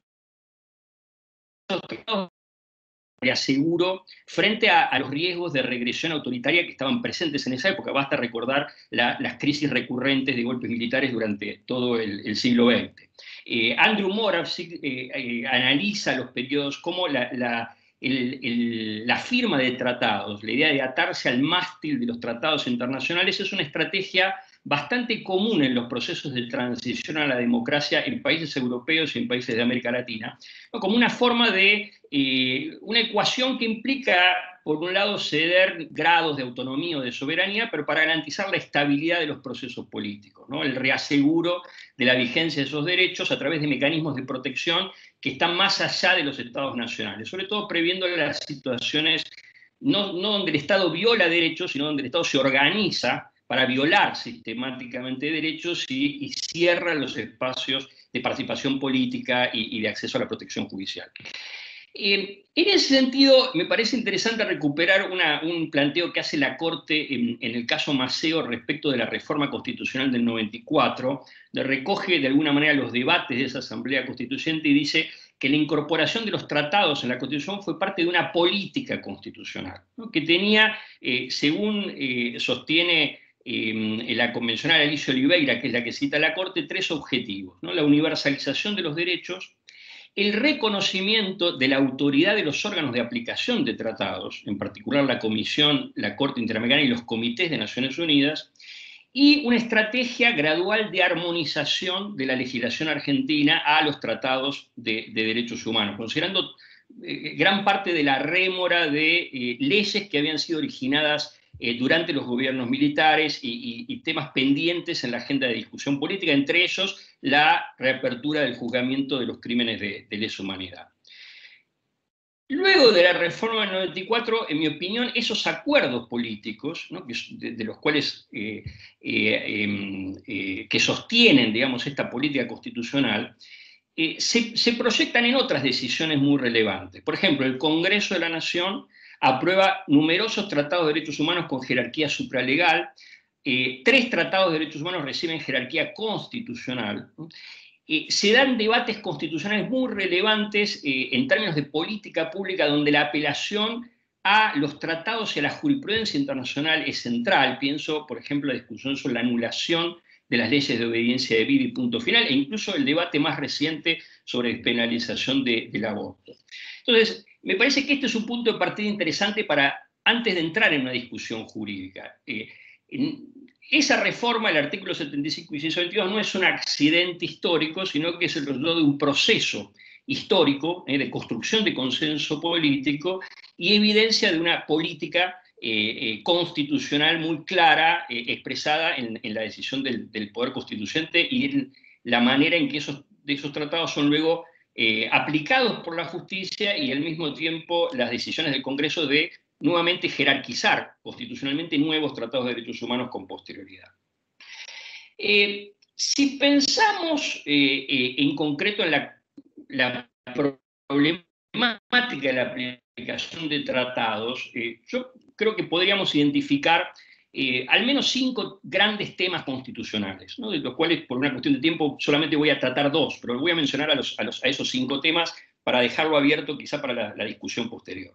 reaseguro, frente a los riesgos de regresión autoritaria que estaban presentes en esa época. Basta recordar las crisis recurrentes de golpes militares durante todo el siglo XX. Andrew Moravsik analiza los periodos como la firma de tratados, la idea de atarse al mástil de los tratados internacionales, es una estrategia bastante común en los procesos de transición a la democracia en países europeos y en países de América Latina, ¿no? Como una forma de una ecuación que implica, por un lado, ceder grados de autonomía o de soberanía, pero para garantizar la estabilidad de los procesos políticos, ¿no? El reaseguro de la vigencia de esos derechos a través de mecanismos de protección que están más allá de los estados nacionales, sobre todo previendo las situaciones no donde el Estado viola derechos, sino donde el Estado se organiza para violar sistemáticamente derechos y cierra los espacios de participación política y de acceso a la protección judicial. En ese sentido, me parece interesante recuperar un planteo que hace la Corte en el caso Maceo respecto de la reforma constitucional del 94, donde recoge de alguna manera los debates de esa Asamblea Constituyente y dice que la incorporación de los tratados en la Constitución fue parte de una política constitucional, ¿no? Que tenía, según sostiene la convencional Alicia Oliveira, que es la que cita la Corte, tres objetivos, ¿no? La universalización de los derechos, el reconocimiento de la autoridad de los órganos de aplicación de tratados, en particular la Comisión, la Corte Interamericana y los comités de Naciones Unidas, y una estrategia gradual de armonización de la legislación argentina a los tratados de derechos humanos, considerando gran parte de la rémora de leyes que habían sido originadas durante los gobiernos militares y temas pendientes en la agenda de discusión política, entre ellos la reapertura del juzgamiento de los crímenes de lesa humanidad. Luego de la reforma del 94, en mi opinión, esos acuerdos políticos, ¿no? de los cuales que sostienen, digamos, esta política constitucional, se proyectan en otras decisiones muy relevantes. Por ejemplo, el Congreso de la Nación aprueba numerosos tratados de derechos humanos con jerarquía supralegal, 3 tratados de derechos humanos reciben jerarquía constitucional, ¿no? Se dan debates constitucionales muy relevantes en términos de política pública, donde la apelación a los tratados y a la jurisprudencia internacional es central. Pienso, por ejemplo, la discusión sobre la anulación de las leyes de obediencia debida y punto final, e incluso el debate más reciente sobre despenalización del aborto. Entonces, me parece que este es un punto de partida interesante para, antes de entrar en una discusión jurídica. Esa reforma, el artículo 75 y 622, no es un accidente histórico, sino que es el resultado de un proceso histórico de construcción de consenso político y evidencia de una política constitucional muy clara, expresada en la decisión del Poder Constituyente y en la manera en que esos tratados son luego aplicados por la justicia y al mismo tiempo las decisiones del Congreso de nuevamente jerarquizar constitucionalmente nuevos tratados de derechos humanos con posterioridad. Si pensamos en concreto en la problemática de la aplicación de tratados, yo creo que podríamos identificar al menos 5 grandes temas constitucionales, ¿no? De los cuales, por una cuestión de tiempo, solamente voy a tratar 2, pero voy a mencionar a esos 5 temas para dejarlo abierto quizá para la discusión posterior.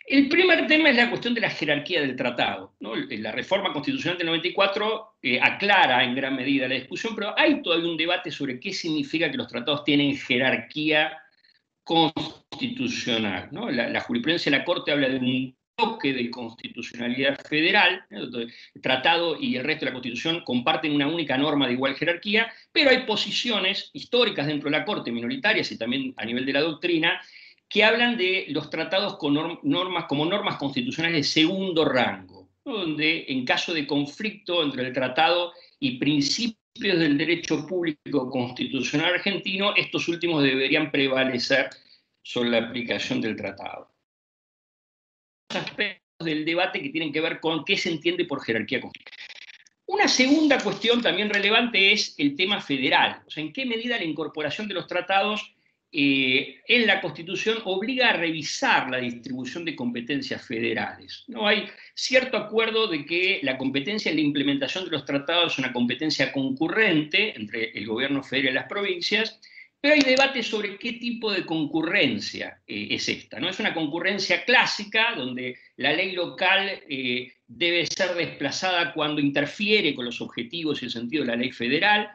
El primer tema es la cuestión de la jerarquía del tratado, ¿no? La reforma constitucional del 94 aclara en gran medida la discusión, pero hay todavía un debate sobre qué significa que los tratados tienen jerarquía constitucional, ¿no? La jurisprudencia de la Corte habla de un bloque de constitucionalidad federal, ¿no? El tratado y el resto de la Constitución comparten una única norma de igual jerarquía, pero hay posiciones históricas dentro de la Corte, minoritarias y también a nivel de la doctrina, que hablan de los tratados con como normas constitucionales de segundo rango, ¿no? Donde en caso de conflicto entre el tratado y principios del derecho público constitucional argentino, estos últimos deberían prevalecer sobre la aplicación del tratado. Aspectos del debate que tienen que ver con qué se entiende por jerarquía constitucional. Una segunda cuestión también relevante es el tema federal, o sea, en qué medida la incorporación de los tratados en la Constitución obliga a revisar la distribución de competencias federales. No hay cierto acuerdo de que la competencia en la implementación de los tratados es una competencia concurrente entre el gobierno federal y las provincias, pero hay debate sobre qué tipo de concurrencia es esta, ¿no? Es una concurrencia clásica, donde la ley local debe ser desplazada cuando interfiere con los objetivos y el sentido de la ley federal,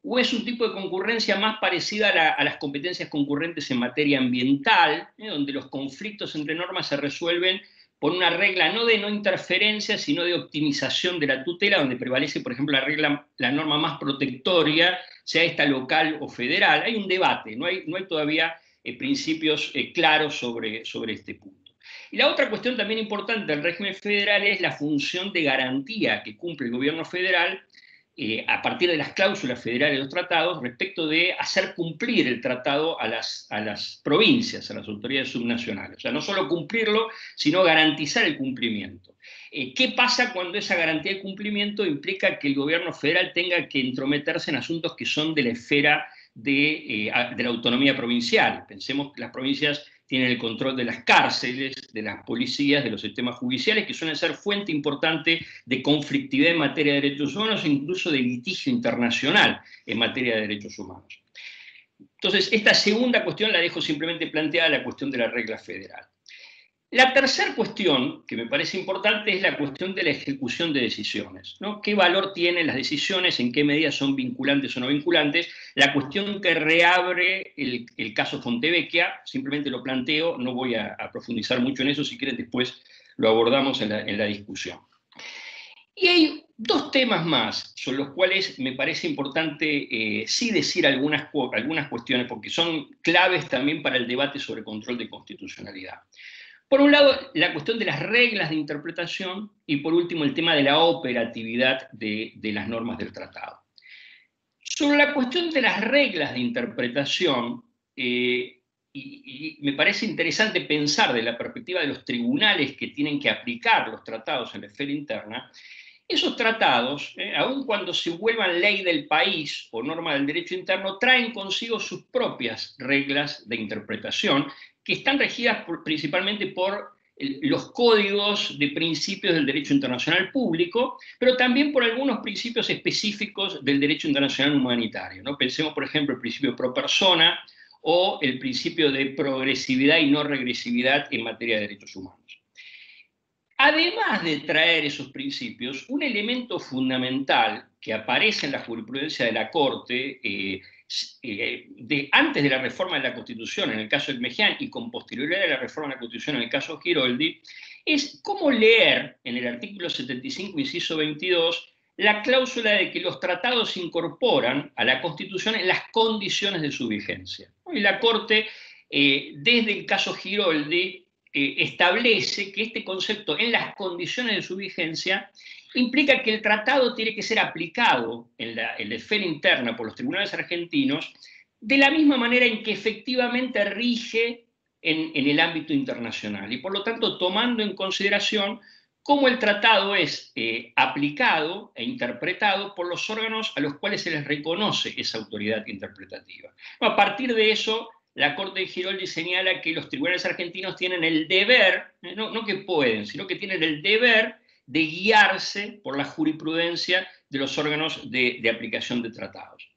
o es un tipo de concurrencia más parecida a las competencias concurrentes en materia ambiental, donde los conflictos entre normas se resuelven por una regla no de no interferencia, sino de optimización de la tutela, donde prevalece, por ejemplo, la norma más protectoria, sea esta local o federal. Hay un debate, no hay todavía principios claros sobre este punto. Y la otra cuestión también importante del régimen federal es la función de garantía que cumple el gobierno federal a partir de las cláusulas federales de los tratados respecto de hacer cumplir el tratado a las provincias, a las autoridades subnacionales. O sea, no solo cumplirlo, sino garantizar el cumplimiento. ¿Qué pasa cuando esa garantía de cumplimiento implica que el gobierno federal tenga que entrometerse en asuntos que son de la esfera de la autonomía provincial? Pensemos que las provincias tienen el control de las cárceles, de las policías, de los sistemas judiciales, que suelen ser fuente importante de conflictividad en materia de derechos humanos e incluso de litigio internacional en materia de derechos humanos. Entonces, esta segunda cuestión la dejo simplemente planteada, la cuestión de la regla federal. La tercera cuestión, que me parece importante, es la cuestión de la ejecución de decisiones, ¿no? ¿Qué valor tienen las decisiones? ¿En qué medida son vinculantes o no vinculantes? La cuestión que reabre el caso Fontevecchia, simplemente lo planteo, no voy a profundizar mucho en eso, si quieren después lo abordamos en la discusión. Y hay dos temas más sobre los cuales me parece importante sí decir algunas cuestiones, porque son claves también para el debate sobre control de constitucionalidad. Por un lado, la cuestión de las reglas de interpretación y por último el tema de la operatividad de las normas del tratado. Sobre la cuestión de las reglas de interpretación, y me parece interesante pensar de la perspectiva de los tribunales que tienen que aplicar los tratados en la esfera interna, esos tratados, aun cuando se vuelvan ley del país o norma del derecho interno, traen consigo sus propias reglas de interpretación que están regidas principalmente por los códigos de principios del derecho internacional público, pero también por algunos principios específicos del derecho internacional humanitario, ¿no? Pensemos, por ejemplo, el principio pro persona o el principio de progresividad y no regresividad en materia de derechos humanos. Además de traer esos principios, un elemento fundamental que aparece en la jurisprudencia de la Corte antes de la reforma de la Constitución, en el caso de Meján, y con posterioridad a la reforma de la Constitución, en el caso Giroldi, es cómo leer en el artículo 75, inciso 22, la cláusula de que los tratados incorporan a la Constitución en las condiciones de su vigencia. Y la Corte, desde el caso Giroldi, establece que este concepto en las condiciones de su vigencia implica que el tratado tiene que ser aplicado en la esfera interna por los tribunales argentinos de la misma manera en que efectivamente rige en el ámbito internacional y por lo tanto tomando en consideración cómo el tratado es aplicado e interpretado por los órganos a los cuales se les reconoce esa autoridad interpretativa. A partir de eso, la Corte de Giroldi señala que los tribunales argentinos tienen el deber, no que pueden, sino que tienen el deber de guiarse por la jurisprudencia de los órganos de aplicación de tratados.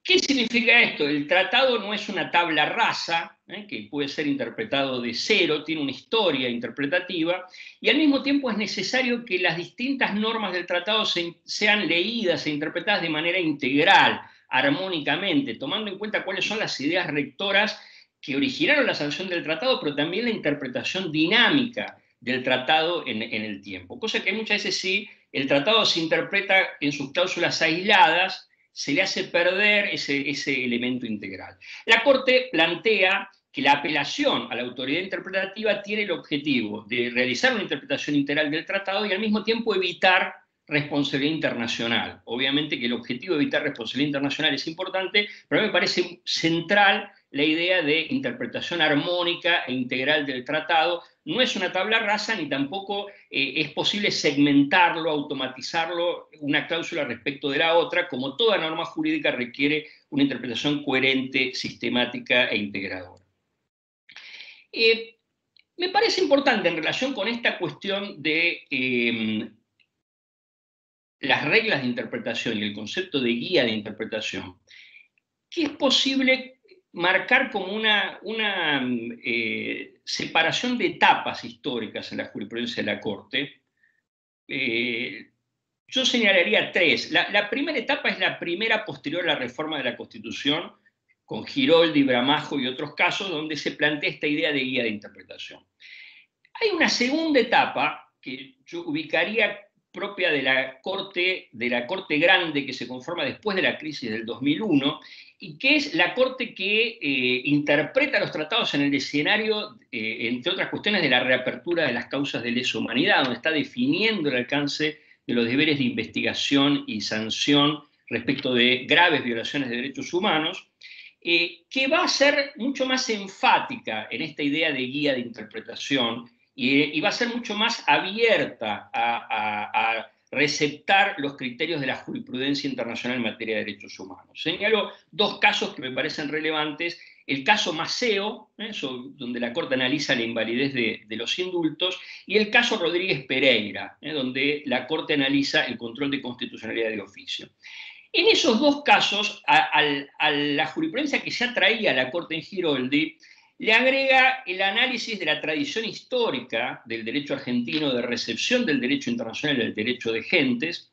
¿Qué significa esto? El tratado no es una tabla rasa, que puede ser interpretado de cero, tiene una historia interpretativa, y al mismo tiempo es necesario que las distintas normas del tratado sean leídas e interpretadas de manera integral, armónicamente, tomando en cuenta cuáles son las ideas rectoras que originaron la sanción del tratado, pero también la interpretación dinámica del tratado en el tiempo. Cosa que muchas veces sí, el tratado se interpreta en sus cláusulas aisladas, se le hace perder ese elemento integral. La Corte plantea que la apelación a la autoridad interpretativa tiene el objetivo de realizar una interpretación integral del tratado y al mismo tiempo evitar responsabilidad internacional. Obviamente que el objetivo de evitar responsabilidad internacional es importante, pero a mí me parece central la idea de interpretación armónica e integral del tratado. No es una tabla rasa ni tampoco es posible segmentarlo, automatizarlo, una cláusula respecto de la otra, como toda norma jurídica requiere una interpretación coherente, sistemática e integradora. Me parece importante en relación con esta cuestión de las reglas de interpretación y el concepto de guía de interpretación, que es posible marcar como una separación de etapas históricas en la jurisprudencia de la Corte. Yo señalaría tres. La primera etapa es la primera posterior a la reforma de la Constitución, con Giroldi, Bramajo y otros casos, donde se plantea esta idea de guía de interpretación. Hay una segunda etapa que yo ubicaría propia de la Corte Grande que se conforma después de la crisis del 2001, y que es la Corte que interpreta los tratados en el escenario, entre otras cuestiones, de la reapertura de las causas de lesa humanidad, donde está definiendo el alcance de los deberes de investigación y sanción respecto de graves violaciones de derechos humanos, que va a ser mucho más enfática en esta idea de guía de interpretación y va a ser mucho más abierta a receptar los criterios de la jurisprudencia internacional en materia de derechos humanos. Señalo dos casos que me parecen relevantes. el caso Maceo, donde la Corte analiza la invalidez de los indultos, y el caso Rodríguez Pereira, donde la Corte analiza el control de constitucionalidad de oficio. En esos dos casos, a la jurisprudencia que ya traía la Corte en Giroldi, le agrega el análisis de la tradición histórica del derecho argentino de recepción del derecho internacional y del derecho de gentes,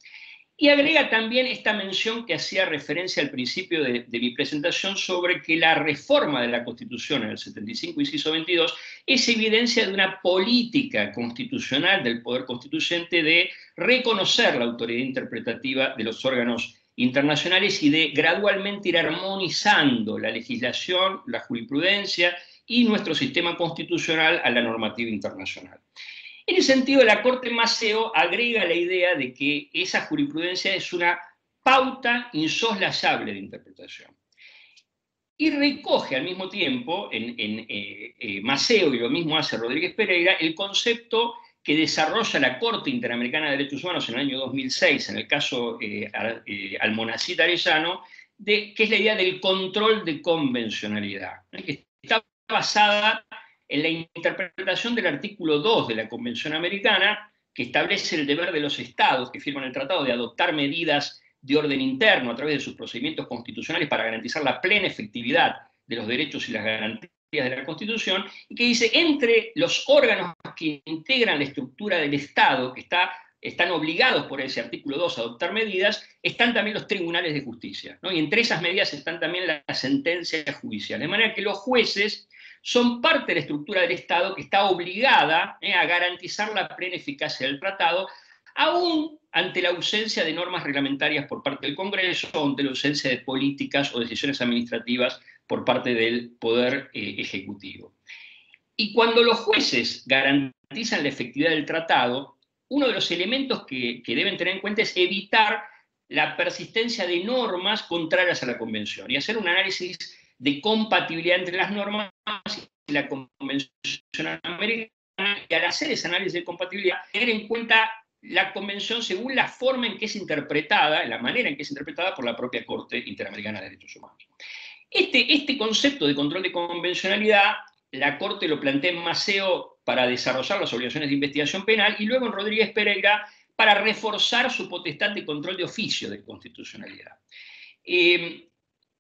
y agrega también esta mención que hacía referencia al principio de mi presentación sobre que la reforma de la Constitución en el 75, inciso 22, es evidencia de una política constitucional del Poder Constituyente de reconocer la autoridad interpretativa de los órganos internacionales y de gradualmente ir armonizando la legislación, la jurisprudencia y nuestro sistema constitucional a la normativa internacional. En ese sentido, la Corte Maceo agrega la idea de que esa jurisprudencia es una pauta insoslayable de interpretación. Y recoge al mismo tiempo, en Maceo, y lo mismo hace Rodríguez Pereira, el concepto que desarrolla la Corte Interamericana de Derechos Humanos en el año 2006, en el caso Almonacid Arellano, que es la idea del control de convencionalidad, que está basada en la interpretación del artículo 2 de la Convención Americana, que establece el deber de los estados que firman el tratado de adoptar medidas de orden interno a través de sus procedimientos constitucionales para garantizar la plena efectividad de los derechos y las garantías de la Constitución, y que dice, entre los órganos que integran la estructura del Estado, que están obligados por ese artículo 2 a adoptar medidas, están también los tribunales de justicia, ¿no? Y entre esas medidas están también las sentencias judiciales. De manera que los jueces son parte de la estructura del Estado que está obligada a garantizar la plena eficacia del tratado, aún ante la ausencia de normas reglamentarias por parte del Congreso, o ante la ausencia de políticas o decisiones administrativas por parte del Poder Ejecutivo. Y cuando los jueces garantizan la efectividad del tratado, uno de los elementos que deben tener en cuenta es evitar la persistencia de normas contrarias a la Convención y hacer un análisis de compatibilidad entre las normas y la Convención Americana, y al hacer ese análisis de compatibilidad, tener en cuenta la Convención según la forma en que es interpretada, la manera en que es interpretada por la propia Corte Interamericana de Derechos Humanos. Este concepto de control de convencionalidad, la Corte lo plantea en Maceo para desarrollar las obligaciones de investigación penal, y luego en Rodríguez Pereira para reforzar su potestad de control de oficio de constitucionalidad.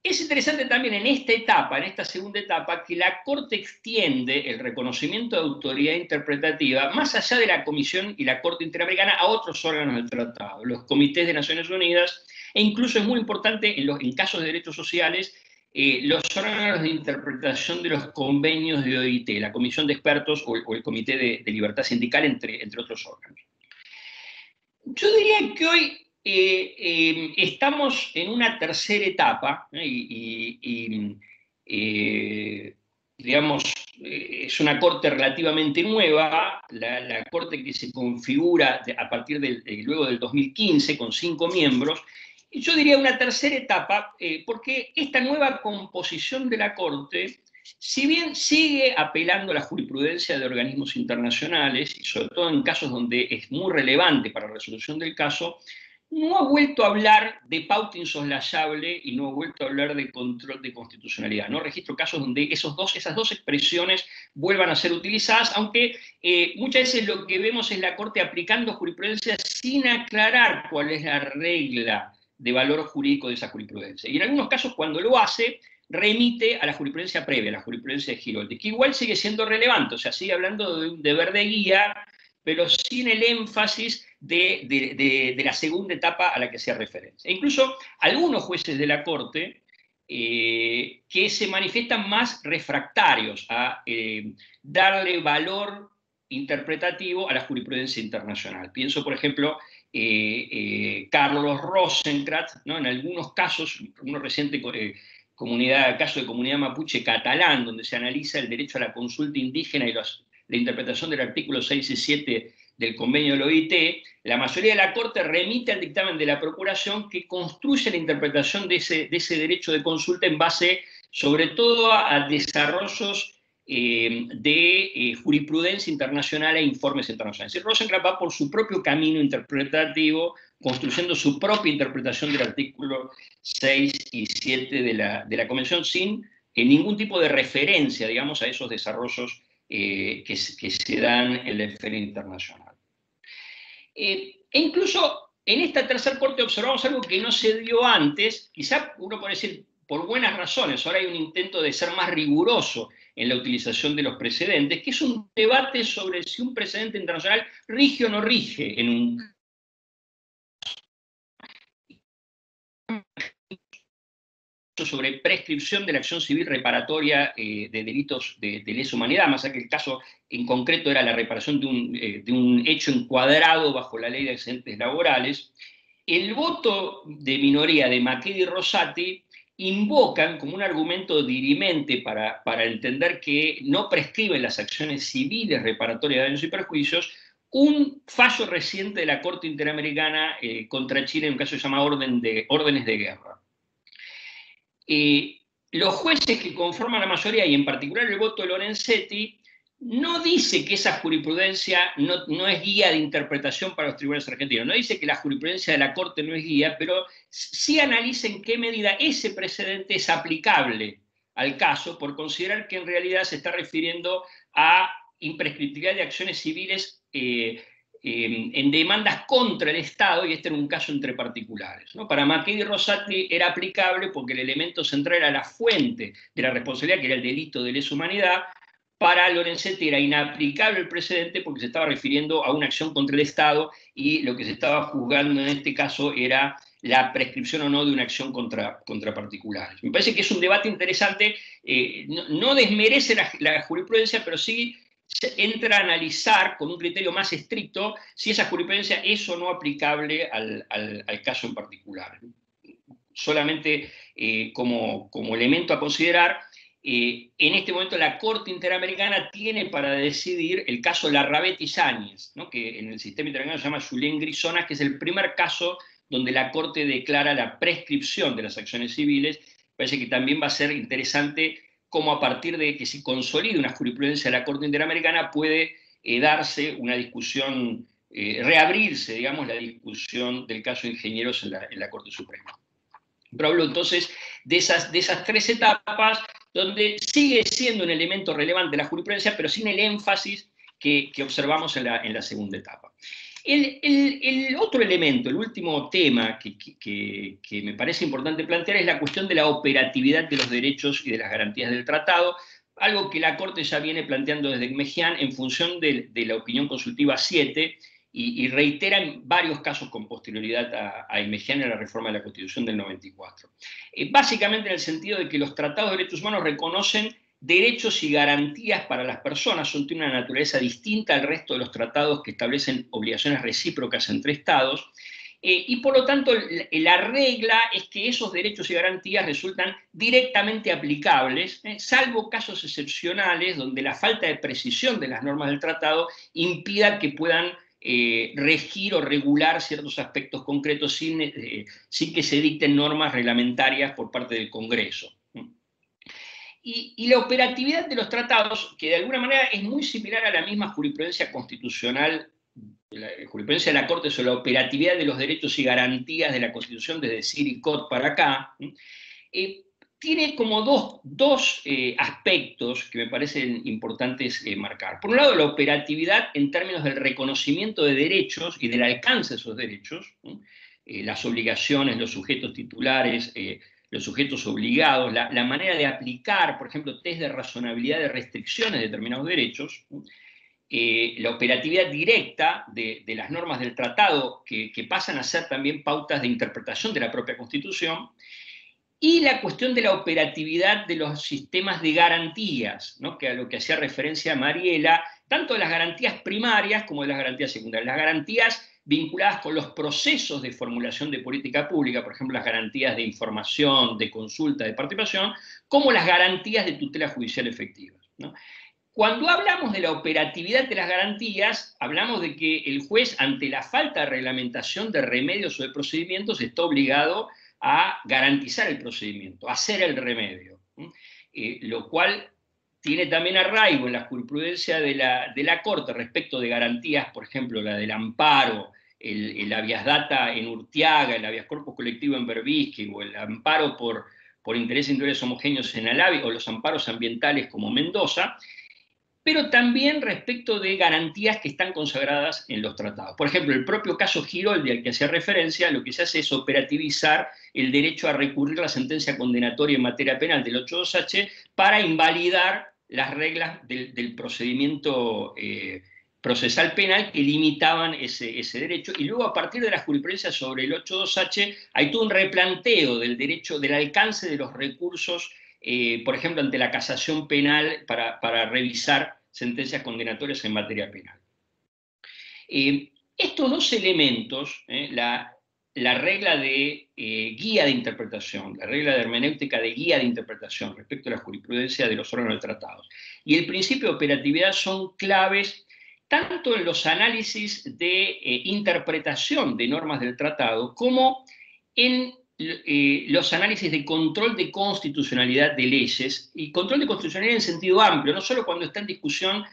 Es interesante también en esta etapa, en esta segunda etapa, que la Corte extiende el reconocimiento de autoridad interpretativa más allá de la Comisión y la Corte Interamericana a otros órganos del tratado, los comités de Naciones Unidas, e incluso es muy importante en casos de derechos sociales, los órganos de interpretación de los convenios de OIT, la Comisión de Expertos o el Comité de Libertad Sindical, entre otros órganos. Yo diría que hoy estamos en una tercera etapa, digamos, es una Corte relativamente nueva, la Corte que se configura a partir luego del 2015 con 5 miembros, y yo diría una tercera etapa, porque esta nueva composición de la Corte, si bien sigue apelando a la jurisprudencia de organismos internacionales, y sobre todo en casos donde es muy relevante para la resolución del caso, no ha vuelto a hablar de pauta insoslayable y no ha vuelto a hablar de control de constitucionalidad. No registro casos donde esas dos expresiones vuelvan a ser utilizadas, aunque muchas veces lo que vemos es la Corte aplicando jurisprudencia sin aclarar cuál es la regla de valor jurídico de esa jurisprudencia. Y en algunos casos, cuando lo hace, remite a la jurisprudencia previa, a la jurisprudencia de Giroldi, que igual sigue siendo relevante, o sea, sigue hablando de un deber de guía, pero sin el énfasis de la segunda etapa a la que hacía referencia. E incluso algunos jueces de la Corte que se manifiestan más refractarios a darle valor interpretativo a la jurisprudencia internacional. Pienso, por ejemplo, Carlos Rosenkrantz, ¿no? En algunos casos, uno reciente caso de comunidad mapuche catalán, donde se analiza el derecho a la consulta indígena y la interpretación del artículo 6 y 7 del convenio del OIT, la mayoría de la Corte remite al dictamen de la Procuración que construye la interpretación de ese derecho de consulta en base, sobre todo, a desarrollos de jurisprudencia internacional e informes internacionales. Y Rosenkrantz va por su propio camino interpretativo, construyendo su propia interpretación del artículo 6 y 7 de la Convención, sin ningún tipo de referencia, digamos, a esos desarrollos que se dan en la esfera internacional. E incluso en esta tercera corte observamos algo que no se dio antes, quizá uno puede decir por buenas razones, ahora hay un intento de ser más riguroso en la utilización de los precedentes, que es un debate sobre si un precedente internacional rige o no rige en un sobre prescripción de la acción civil reparatoria de delitos de lesa humanidad, más allá que el caso en concreto era la reparación de un hecho encuadrado bajo la ley de accidentes laborales. El voto de minoría de Macchetti y Rosati invocan como un argumento dirimente para entender que no prescriben las acciones civiles reparatorias de daños y perjuicios, un fallo reciente de la Corte Interamericana contra Chile en un caso que se llama órdenes de guerra. Los jueces que conforman la mayoría, y en particular el voto de Lorenzetti, no dice que esa jurisprudencia no es guía de interpretación para los tribunales argentinos, no dice que la jurisprudencia de la Corte no es guía, pero sí analiza en qué medida ese precedente es aplicable al caso, por considerar que en realidad se está refiriendo a imprescriptibilidad de acciones civiles en demandas contra el Estado, y este era un caso entre particulares, ¿no? Para Macchetti y Rosati era aplicable porque el elemento central era la fuente de la responsabilidad, que era el delito de lesa humanidad. Para Lorenzetti era inaplicable el precedente porque se estaba refiriendo a una acción contra el Estado, y lo que se estaba juzgando en este caso era la prescripción o no de una acción contra particulares. Me parece que es un debate interesante, no desmerece la jurisprudencia, pero sí entra a analizar con un criterio más estricto si esa jurisprudencia es o no aplicable al caso en particular. Solamente como elemento a considerar, en este momento la Corte Interamericana tiene para decidir el caso Larrabet-Yáñez, ¿no? Que en el sistema interamericano se llama Julián-Grisonas, que es el primer caso donde la Corte declara la prescripción de las acciones civiles. Parece que también va a ser interesante cómo a partir de que se consolide una jurisprudencia de la Corte Interamericana puede darse una discusión, reabrirse, digamos, la discusión del caso de Ingenieros en la Corte Suprema. Pero hablo entonces de esas tres etapas donde sigue siendo un elemento relevante la jurisprudencia, pero sin el énfasis que observamos en la segunda etapa. El otro elemento, el último tema que me parece importante plantear es la cuestión de la operatividad de los derechos y de las garantías del tratado, algo que la Corte ya viene planteando desde Mejía en función de la opinión consultiva 7, y reitera en varios casos con posterioridad a Mejía en la reforma de la Constitución del 94. Básicamente en el sentido de que los tratados de derechos humanos reconocen derechos y garantías para las personas, tienen una naturaleza distinta al resto de los tratados que establecen obligaciones recíprocas entre estados, y por lo tanto la regla es que esos derechos y garantías resultan directamente aplicables, salvo casos excepcionales donde la falta de precisión de las normas del tratado impida que puedan regir o regular ciertos aspectos concretos sin que se dicten normas reglamentarias por parte del Congreso. Y la operatividad de los tratados, que de alguna manera es muy similar a la misma jurisprudencia constitucional, la jurisprudencia de la Corte sobre la operatividad de los derechos y garantías de la Constitución desde Siricot para acá, tiene como dos aspectos que me parecen importantes marcar. Por un lado, la operatividad en términos del reconocimiento de derechos y del alcance de esos derechos, las obligaciones, los sujetos titulares, los sujetos obligados, la manera de aplicar, por ejemplo, test de razonabilidad de restricciones de determinados derechos, la operatividad directa de las normas del tratado que pasan a ser también pautas de interpretación de la propia Constitución, y la cuestión de la operatividad de los sistemas de garantías, ¿no? Que a lo que hacía referencia Mariela, tanto de las garantías primarias como de las garantías secundarias. Las garantías vinculadas con los procesos de formulación de política pública, por ejemplo, las garantías de información, de consulta, de participación, como las garantías de tutela judicial efectiva, ¿no? Cuando hablamos de la operatividad de las garantías, hablamos de que el juez, ante la falta de reglamentación de remedios o de procedimientos, está obligado a garantizar el procedimiento, a hacer el remedio, lo cual tiene también arraigo en la jurisprudencia de la Corte respecto de garantías, por ejemplo, la del amparo, el habeas data en Urtiaga, el habeas corpus colectivo en Berbisky, o el amparo por por intereses individuales homogéneos en Alavi o los amparos ambientales como Mendoza, pero también respecto de garantías que están consagradas en los tratados. Por ejemplo, el propio caso Giroldi al que hacía referencia, lo que se hace es operativizar el derecho a recurrir a la sentencia condenatoria en materia penal del 82H para invalidar las reglas del procedimiento procesal penal que limitaban ese derecho, y luego a partir de la jurisprudencia sobre el 82H hay todo un replanteo del derecho, del alcance de los recursos, por ejemplo, ante la casación penal para revisar sentencias condenatorias en materia penal. Estos dos elementos, la regla de guía de interpretación, la regla de hermenéutica de guía de interpretación respecto a la jurisprudencia de los órganos de tratados, y el principio de operatividad son claves tanto en los análisis de interpretación de normas del tratado como en los análisis de control de constitucionalidad de leyes, y control de constitucionalidad en sentido amplio, no solo cuando está en discusión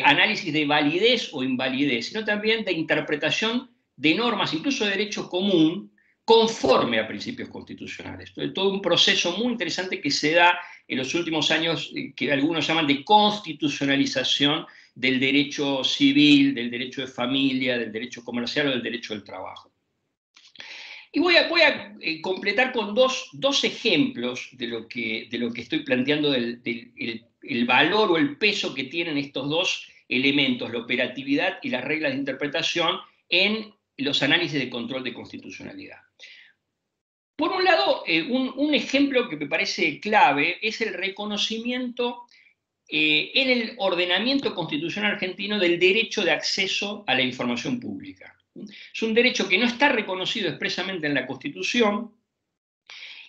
análisis de validez o invalidez, sino también de interpretación de normas, incluso de derecho común, conforme a principios constitucionales. Entonces, todo un proceso muy interesante que se da en los últimos años, que algunos llaman de constitucionalización del derecho civil, del derecho de familia, del derecho comercial o del derecho del trabajo. Y voy a completar con dos ejemplos de lo que estoy planteando, el valor o el peso que tienen estos dos elementos, la operatividad y las reglas de interpretación, en los análisis de control de constitucionalidad. Por un lado, un ejemplo que me parece clave es el reconocimiento en el ordenamiento constitucional argentino del derecho de acceso a la información pública. Es un derecho que no está reconocido expresamente en la Constitución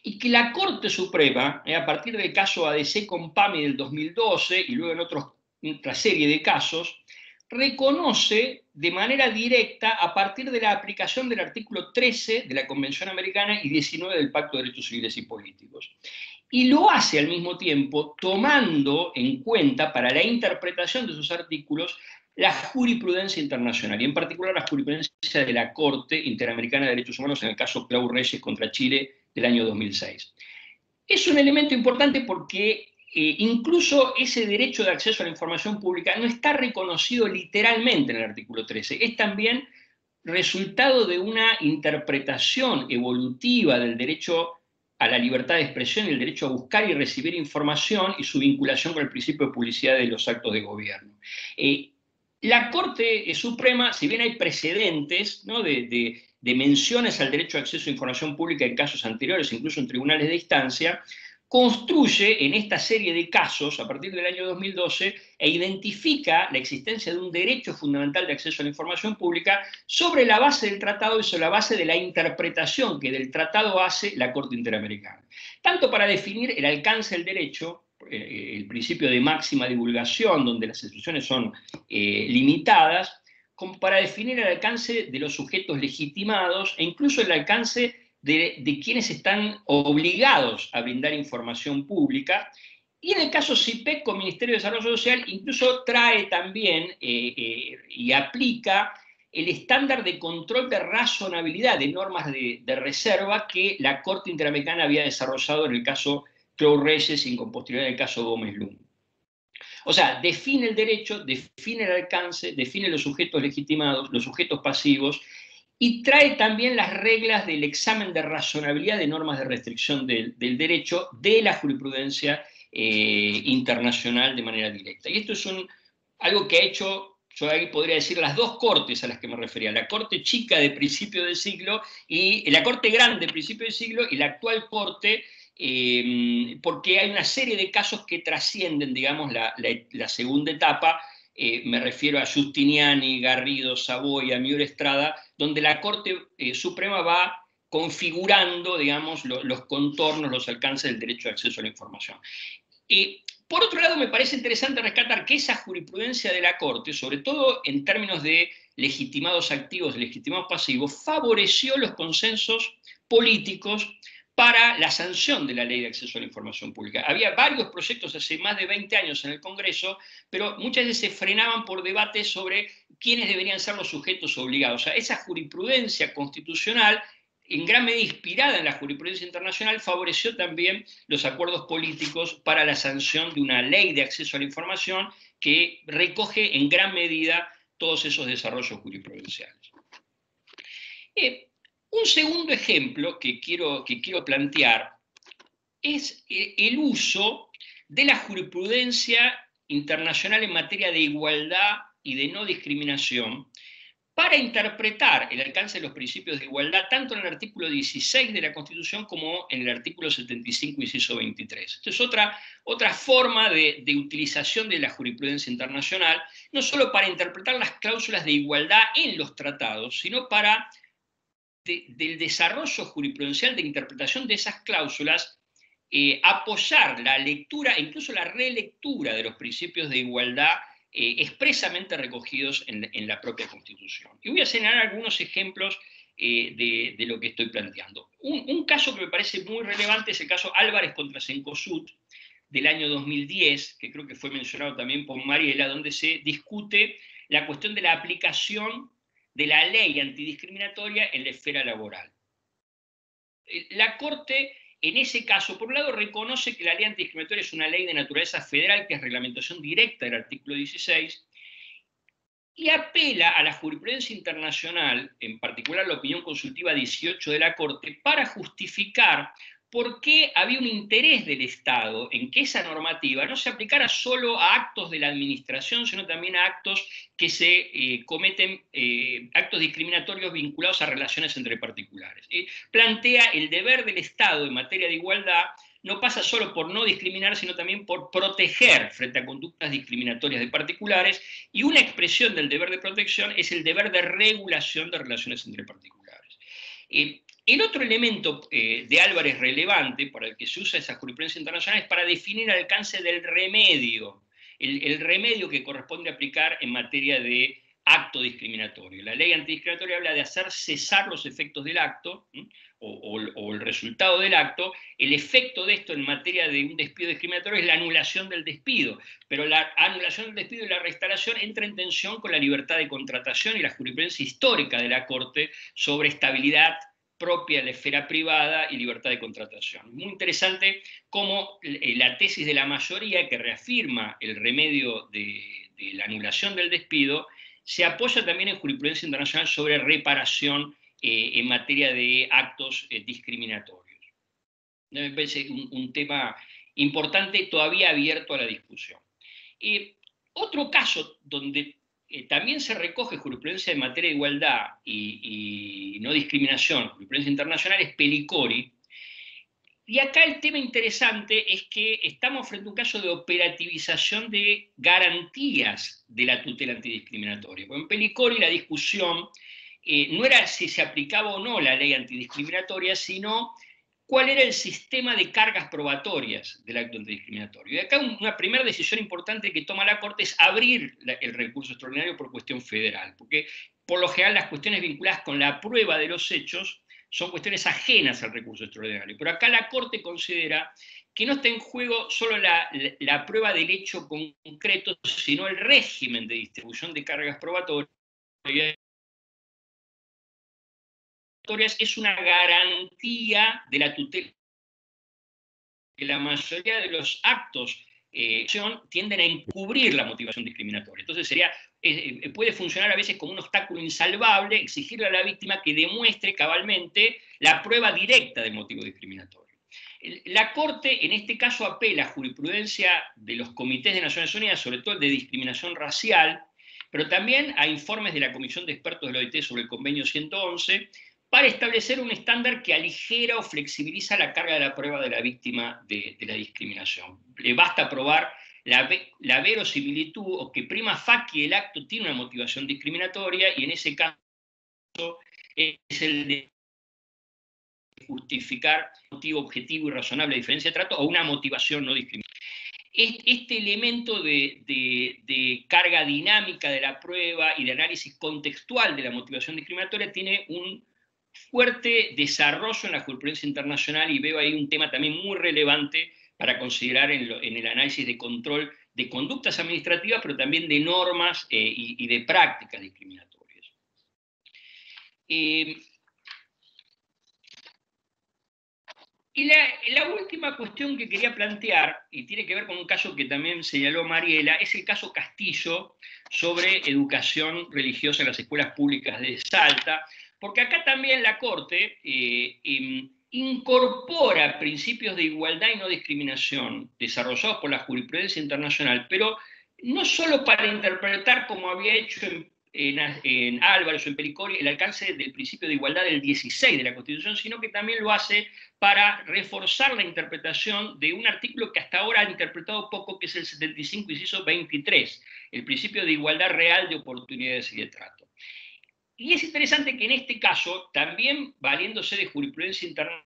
y que la Corte Suprema, a partir del caso ADC con PAMI del 2012 y luego en otra serie de casos, reconoce de manera directa a partir de la aplicación del artículo 13 de la Convención Americana y 19 del Pacto de Derechos Civiles y Políticos. Y lo hace al mismo tiempo tomando en cuenta para la interpretación de esos artículos la jurisprudencia internacional, y en particular la jurisprudencia de la Corte Interamericana de Derechos Humanos en el caso Clau Reyes contra Chile del año 2006. Es un elemento importante porque incluso ese derecho de acceso a la información pública no está reconocido literalmente en el artículo 13, es también resultado de una interpretación evolutiva del derecho a la libertad de expresión y el derecho a buscar y recibir información y su vinculación con el principio de publicidad de los actos de gobierno. La Corte Suprema, si bien hay precedentes, ¿no?, de menciones al derecho de acceso a información pública en casos anteriores, incluso en tribunales de instancia, construye en esta serie de casos, a partir del año 2012, e identifica la existencia de un derecho fundamental de acceso a la información pública sobre la base del tratado y sobre la base de la interpretación que del tratado hace la Corte Interamericana. Tanto para definir el alcance del derecho, el principio de máxima divulgación, donde las excepciones son limitadas, como para definir el alcance de los sujetos legitimados e incluso el alcance de quienes están obligados a brindar información pública. Y en el caso CIPEC con Ministerio de Desarrollo Social incluso trae también y aplica el estándar de control de razonabilidad de normas de reserva que la Corte Interamericana había desarrollado en el caso Clau Reyes y con posterioridad en el caso Gómez Lund. O sea, define el derecho, define el alcance, define los sujetos legitimados, los sujetos pasivos, y trae también las reglas del examen de razonabilidad de normas de restricción del derecho de la jurisprudencia internacional de manera directa. Y esto es algo que ha hecho, yo ahí podría decir, las dos cortes a las que me refería, la corte chica de principio del siglo y la corte grande de principio del siglo y la actual corte, porque hay una serie de casos que trascienden, digamos, la segunda etapa. Me refiero a Giustiniani, Garrido, Savoy, Miura Estrada, donde la Corte Suprema va configurando, digamos, los contornos, los alcances del derecho de acceso a la información. Por otro lado, me parece interesante rescatar que esa jurisprudencia de la Corte, sobre todo en términos de legitimados activos y legitimados pasivos, favoreció los consensos políticos para la sanción de la Ley de Acceso a la Información Pública. Había varios proyectos hace más de 20 años en el Congreso, pero muchas veces se frenaban por debates sobre quiénes deberían ser los sujetos obligados. O sea, esa jurisprudencia constitucional en gran medida inspirada en la jurisprudencia internacional, favoreció también los acuerdos políticos para la sanción de una ley de acceso a la información que recoge en gran medida todos esos desarrollos jurisprudenciales. Un segundo ejemplo que quiero plantear es el uso de la jurisprudencia internacional en materia de igualdad y de no discriminación para interpretar el alcance de los principios de igualdad tanto en el artículo 16 de la Constitución como en el artículo 75, inciso 23. Esta es otra forma de utilización de la jurisprudencia internacional, no solo para interpretar las cláusulas de igualdad en los tratados, sino para del desarrollo jurisprudencial de interpretación de esas cláusulas, apoyar la lectura e incluso la relectura de los principios de igualdad expresamente recogidos en la propia Constitución. Y voy a señalar algunos ejemplos de lo que estoy planteando. Un caso que me parece muy relevante es el caso Álvarez contra Cencosud del año 2010, que creo que fue mencionado también por Mariela, donde se discute la cuestión de la aplicación de la ley antidiscriminatoria en la esfera laboral. La Corte, en ese caso, por un lado, reconoce que la ley antidiscriminatoria es una ley de naturaleza federal, que es reglamentación directa del artículo 16, y apela a la jurisprudencia internacional, en particular la opinión consultiva 18 de la Corte, para justificar por qué había un interés del Estado en que esa normativa no se aplicara solo a actos de la administración, sino también a actos que se cometen, actos discriminatorios vinculados a relaciones entre particulares. Plantea el deber del Estado en materia de igualdad no pasa solo por no discriminar, sino también por proteger frente a conductas discriminatorias de particulares, y una expresión del deber de protección es el deber de regulación de relaciones entre particulares. El otro elemento de Álvarez relevante para el que se usa esa jurisprudencia internacional es para definir el alcance del remedio, el remedio que corresponde aplicar en materia de acto discriminatorio. La ley antidiscriminatoria habla de hacer cesar los efectos del acto, o el resultado del acto. El efecto de esto en materia de un despido discriminatorio es la anulación del despido, pero la anulación del despido y la restauración entra en tensión con la libertad de contratación y la jurisprudencia histórica de la Corte sobre estabilidad propia de la esfera privada y libertad de contratación. Muy interesante cómo la tesis de la mayoría, que reafirma el remedio de la anulación del despido, se apoya también en jurisprudencia internacional sobre reparación en materia de actos discriminatorios. Me parece un tema importante todavía abierto a la discusión. Otro caso donde también se recoge jurisprudencia en materia de igualdad y no discriminación, jurisprudencia internacional, es Pelicori. Y acá el tema interesante es que estamos frente a un caso de operativización de garantías de la tutela antidiscriminatoria. En Pelicori la discusión no era si se aplicaba o no la ley antidiscriminatoria, sino cuál era el sistema de cargas probatorias del acto antidiscriminatorio. Y acá una primera decisión importante que toma la Corte es abrir el recurso extraordinario por cuestión federal, porque por lo general las cuestiones vinculadas con la prueba de los hechos son cuestiones ajenas al recurso extraordinario. Pero acá la Corte considera que no está en juego solo la prueba del hecho concreto, sino el régimen de distribución de cargas probatorias es una garantía de la tutela. Que la mayoría de los actos tienden a encubrir la motivación discriminatoria. Entonces puede funcionar a veces como un obstáculo insalvable exigirle a la víctima que demuestre cabalmente la prueba directa del motivo discriminatorio. La Corte en este caso apela a jurisprudencia de los comités de Naciones Unidas, sobre todo el de discriminación racial, pero también a informes de la Comisión de Expertos de la OIT sobre el Convenio 111, para establecer un estándar que aligera o flexibiliza la carga de la prueba de la víctima de la discriminación. Le basta probar la verosimilitud o que prima facie el acto tiene una motivación discriminatoria, y en ese caso es el de justificar un motivo objetivo y razonable de diferencia de trato o una motivación no discriminatoria. Este elemento de carga dinámica de la prueba y de análisis contextual de la motivación discriminatoria tiene un fuerte desarrollo en la jurisprudencia internacional, y veo ahí un tema también muy relevante para considerar en el análisis de control de conductas administrativas, pero también de normas y de prácticas discriminatorias. Y la última cuestión que quería plantear, y tiene que ver con un caso que también señaló Mariela, es el caso Castillo sobre educación religiosa en las escuelas públicas de Salta, porque acá también la Corte incorpora principios de igualdad y no discriminación desarrollados por la jurisprudencia internacional, pero no solo para interpretar, como había hecho en Álvarez o en Pericori, el alcance del principio de igualdad del 16 de la Constitución, sino que también lo hace para reforzar la interpretación de un artículo que hasta ahora han interpretado poco, que es el 75, inciso 23, el principio de igualdad real de oportunidades y de trato. Y es interesante que en este caso, también valiéndose de jurisprudencia internacional,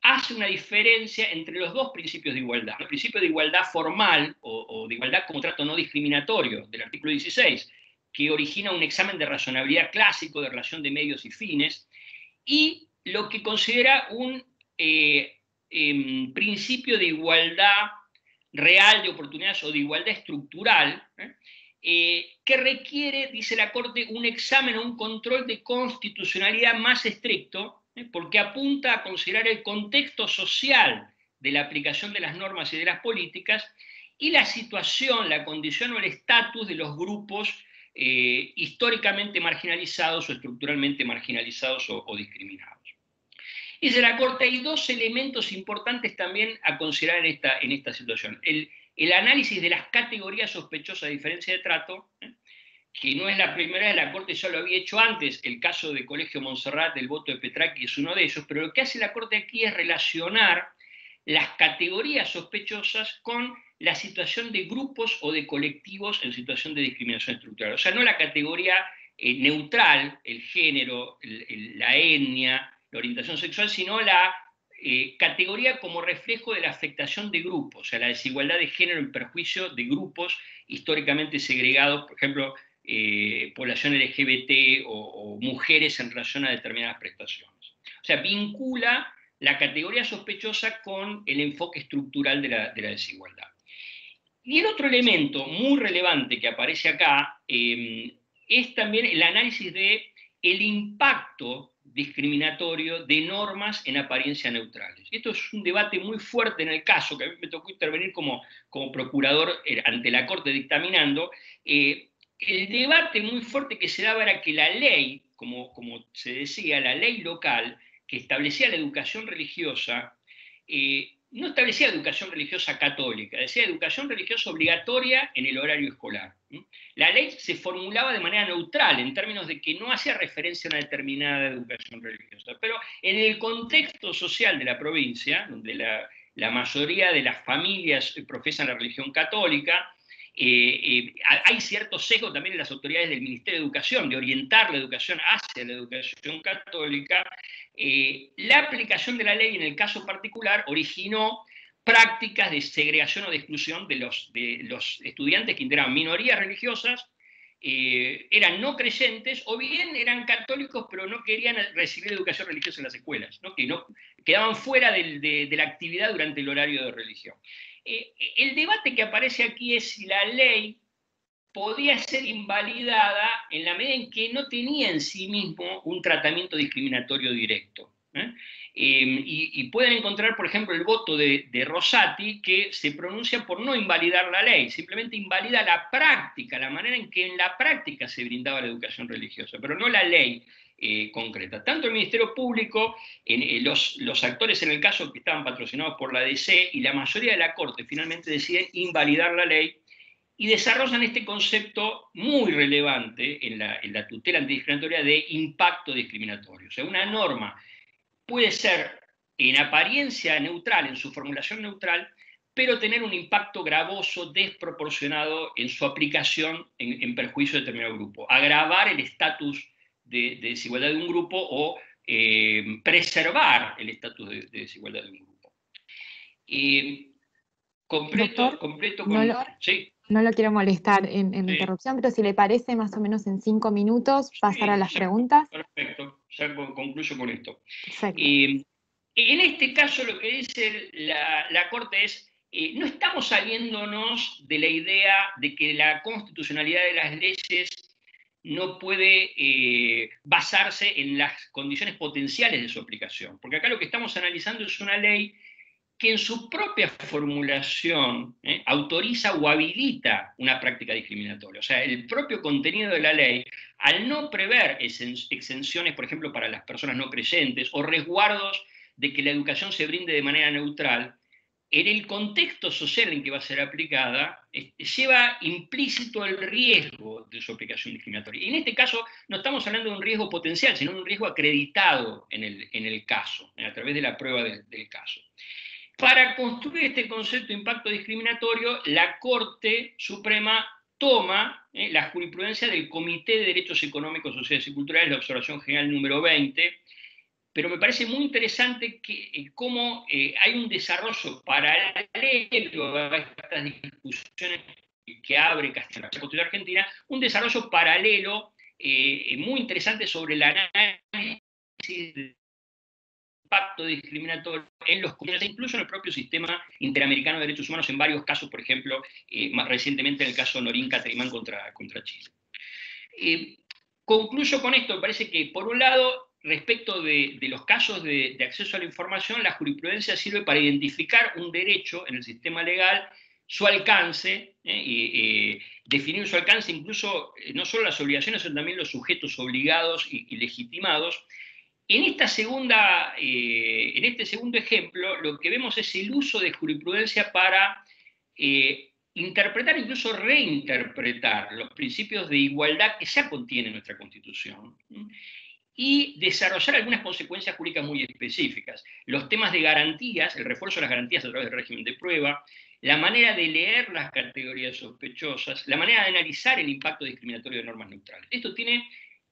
hace una diferencia entre los dos principios de igualdad. El principio de igualdad formal o de igualdad como trato no discriminatorio del artículo 16, que origina un examen de razonabilidad clásico de relación de medios y fines, y lo que considera un principio de igualdad real de oportunidades o de igualdad estructural, que requiere, dice la Corte, un examen o un control de constitucionalidad más estricto, porque apunta a considerar el contexto social de la aplicación de las normas y de las políticas y la situación, la condición o el estatus de los grupos históricamente marginalizados o estructuralmente marginalizados o discriminados. Dice la Corte, hay dos elementos importantes también a considerar en esta situación. El análisis de las categorías sospechosas de diferencia de trato, que no es la primera vez, la Corte ya lo había hecho antes, el caso de Colegio Montserrat, el voto de Petraki es uno de ellos, pero lo que hace la Corte aquí es relacionar las categorías sospechosas con la situación de grupos o de colectivos en situación de discriminación estructural. O sea, no la categoría neutral, el género, la etnia, la orientación sexual, sino la categoría como reflejo de la afectación de grupos, o sea, la desigualdad de género en perjuicio de grupos históricamente segregados, por ejemplo, población LGBT o mujeres en relación a determinadas prestaciones. O sea, vincula la categoría sospechosa con el enfoque estructural de la desigualdad. Y el otro elemento muy relevante que aparece acá es también el análisis del impacto discriminatorio de normas en apariencia neutrales. Esto es un debate muy fuerte en el caso, que a mí me tocó intervenir como procurador ante la Corte dictaminando. El debate muy fuerte que se daba era que la ley, como se decía, la ley local que establecía la educación religiosa, no establecía educación religiosa católica, decía educación religiosa obligatoria en el horario escolar. La ley se formulaba de manera neutral, en términos de que no hacía referencia a una determinada educación religiosa, pero en el contexto social de la provincia, donde la mayoría de las familias profesan la religión católica, hay cierto sesgo también en las autoridades del Ministerio de Educación, de orientar la educación hacia la educación católica. La aplicación de la ley en el caso particular originó prácticas de segregación o de exclusión de los estudiantes que integraban minorías religiosas, eran no creyentes o bien eran católicos pero no querían recibir educación religiosa en las escuelas, ¿no? Que no, quedaban fuera de la actividad durante el horario de religión. El debate que aparece aquí es si la ley podía ser invalidada en la medida en que no tenía en sí mismo un tratamiento discriminatorio directo. Y pueden encontrar, por ejemplo, el voto de Rosati, que se pronuncia por no invalidar la ley, simplemente invalida la práctica, la manera en que en la práctica se brindaba la educación religiosa, pero no la ley concreta. Tanto el Ministerio Público, los actores en el caso que estaban patrocinados por la DC y la mayoría de la Corte finalmente deciden invalidar la ley y desarrollan este concepto muy relevante en la tutela antidiscriminatoria de impacto discriminatorio. O sea, una norma puede ser en apariencia neutral, en su formulación neutral, pero tener un impacto gravoso, desproporcionado en su aplicación en perjuicio de determinado grupo. Agravar el estatus de desigualdad de un grupo o preservar el estatus de desigualdad de un grupo. Doctor, completo con... ¿Sí? No lo quiero molestar en la interrupción, pero si le parece, más o menos en 5 minutos, pasar a las preguntas. Perfecto, ya concluyo con esto. Perfecto. En este caso lo que dice la Corte es, no estamos saliéndonos de la idea de que la constitucionalidad de las leyes no puede basarse en las condiciones potenciales de su aplicación. Porque acá lo que estamos analizando es una ley que en su propia formulación autoriza o habilita una práctica discriminatoria. O sea, el propio contenido de la ley, al no prever exenciones, por ejemplo, para las personas no creyentes, o resguardos de que la educación se brinde de manera neutral, en el contexto social en que va a ser aplicada, lleva implícito el riesgo de su aplicación discriminatoria. Y en este caso no estamos hablando de un riesgo potencial, sino de un riesgo acreditado en el caso, a través de la prueba del caso. Para construir este concepto de impacto discriminatorio, la Corte Suprema toma la jurisprudencia del Comité de Derechos Económicos, Sociales y Culturales, la observación general número 20, pero me parece muy interesante cómo hay un desarrollo paralelo a estas discusiones que abre la Constitución Argentina, un desarrollo paralelo muy interesante sobre el análisis del impacto discriminatorio en los comunidades, incluso en el propio sistema interamericano de derechos humanos, en varios casos, por ejemplo, más recientemente en el caso Norín Caterimán contra Chile. Concluyo con esto, me parece que, por un lado, respecto de los casos de acceso a la información, la jurisprudencia sirve para identificar un derecho en el sistema legal, su alcance, definir su alcance, incluso no solo las obligaciones, sino también los sujetos obligados y legitimados. En este segundo ejemplo, lo que vemos es el uso de jurisprudencia para interpretar, incluso reinterpretar los principios de igualdad que ya contiene nuestra Constitución y desarrollar algunas consecuencias jurídicas muy específicas. Los temas de garantías, el refuerzo de las garantías a través del régimen de prueba, la manera de leer las categorías sospechosas, la manera de analizar el impacto discriminatorio de normas neutrales. Esto tiene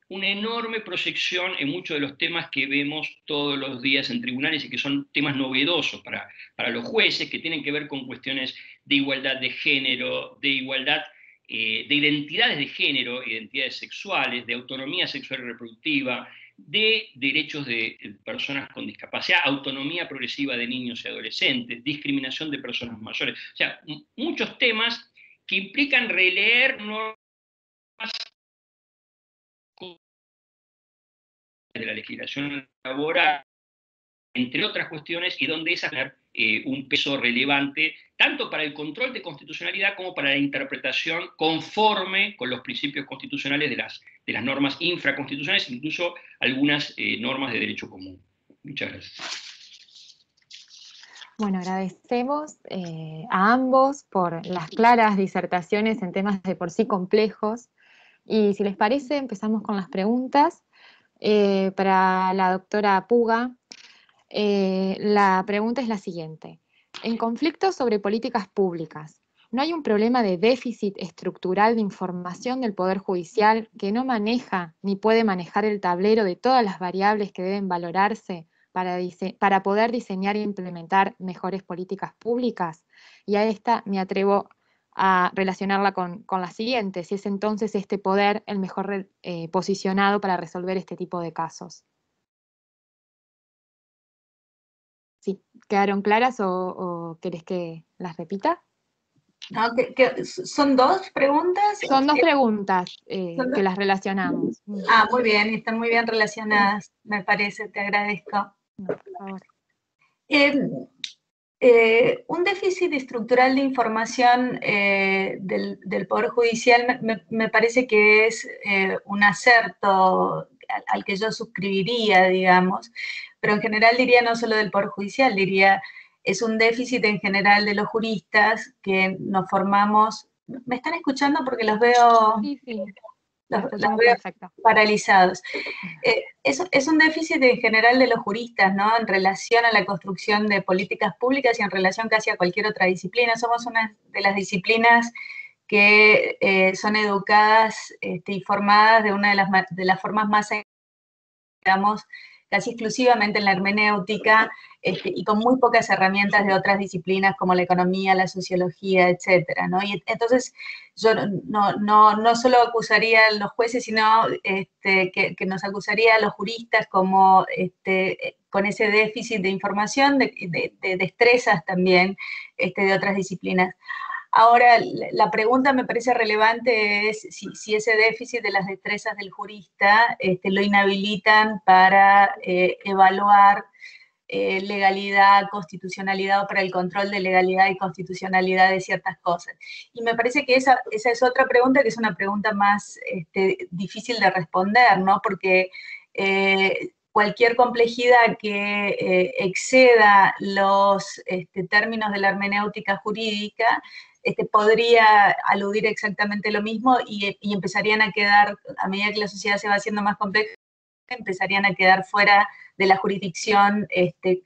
una enorme proyección en muchos de los temas que vemos todos los días en tribunales y que son temas novedosos para los jueces, que tienen que ver con cuestiones de igualdad de género, de igualdad de identidades de género, identidades sexuales, de autonomía sexual y reproductiva, de derechos de personas con discapacidad, autonomía progresiva de niños y adolescentes, discriminación de personas mayores. O sea, muchos temas que implican releer normas de la legislación laboral, entre otras cuestiones, y donde esas un peso relevante, tanto para el control de constitucionalidad como para la interpretación conforme con los principios constitucionales de las normas infraconstitucionales, incluso algunas normas de derecho común. Muchas gracias. Bueno, agradecemos a ambos por las claras disertaciones en temas de por sí complejos. Y si les parece, empezamos con las preguntas. Para la doctora Puga, la pregunta es la siguiente. En conflictos sobre políticas públicas, ¿no hay un problema de déficit estructural de información del Poder Judicial que no maneja ni puede manejar el tablero de todas las variables que deben valorarse para poder diseñar e implementar mejores políticas públicas? Y a esta me atrevo a relacionarla con la siguiente, si es entonces este poder el mejor posicionado para resolver este tipo de casos. ¿Sí? ¿Quedaron claras o querés que las repita? No, ¿son dos preguntas? Son dos preguntas que las relacionamos. Ah, muy bien, están muy bien relacionadas, me parece, te agradezco. No, por favor. Un déficit estructural de información del Poder Judicial me parece que es un acerto al que yo suscribiría, digamos, pero en general diría no solo del Poder Judicial, diría es un déficit en general de los juristas que nos formamos. ¿Me están escuchando? Porque los veo... Sí, sí. Los veo paralizados. Es un déficit en general de los juristas, ¿no? En relación a la construcción de políticas públicas y en relación casi a cualquier otra disciplina. Somos una de las disciplinas que son educadas y formadas de una de las formas más, digamos, casi exclusivamente en la hermenéutica y con muy pocas herramientas de otras disciplinas como la economía, la sociología, etcétera, ¿no? Y entonces yo no solo acusaría a los jueces, sino que nos acusaría a los juristas como con ese déficit de información, de destrezas también de otras disciplinas. Ahora, la pregunta me parece relevante es si ese déficit de las destrezas del jurista lo inhabilitan para evaluar legalidad, constitucionalidad o para el control de legalidad y constitucionalidad de ciertas cosas. Y me parece que esa es otra pregunta, que es una pregunta más difícil de responder, ¿no? Porque cualquier complejidad que exceda los términos de la hermenéutica jurídica podría aludir exactamente lo mismo y empezarían a quedar, a medida que la sociedad se va haciendo más compleja, empezarían a quedar fuera de la jurisdicción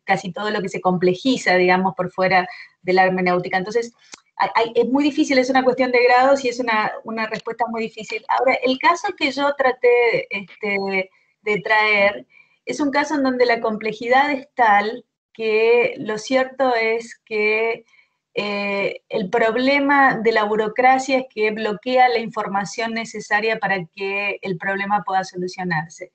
casi todo lo que se complejiza, digamos, por fuera de la hermenéutica. Entonces, es muy difícil, es una cuestión de grados y es una respuesta muy difícil. Ahora, el caso que yo traté de traer es un caso en donde la complejidad es tal que lo cierto es que el problema de la burocracia es que bloquea la información necesaria para que el problema pueda solucionarse.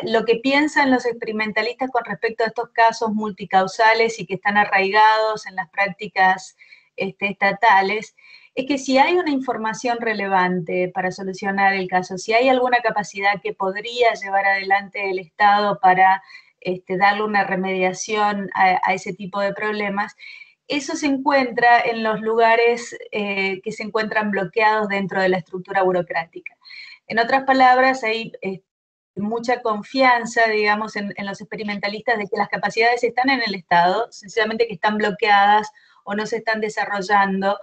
Lo que piensan los experimentalistas con respecto a estos casos multicausales y que están arraigados en las prácticas estatales, es que si hay una información relevante para solucionar el caso, si hay alguna capacidad que podría llevar adelante el Estado para darle una remediación a ese tipo de problemas, eso se encuentra en los lugares que se encuentran bloqueados dentro de la estructura burocrática. En otras palabras, hay mucha confianza, digamos, en los experimentalistas de que las capacidades están en el Estado, sencillamente que están bloqueadas o no se están desarrollando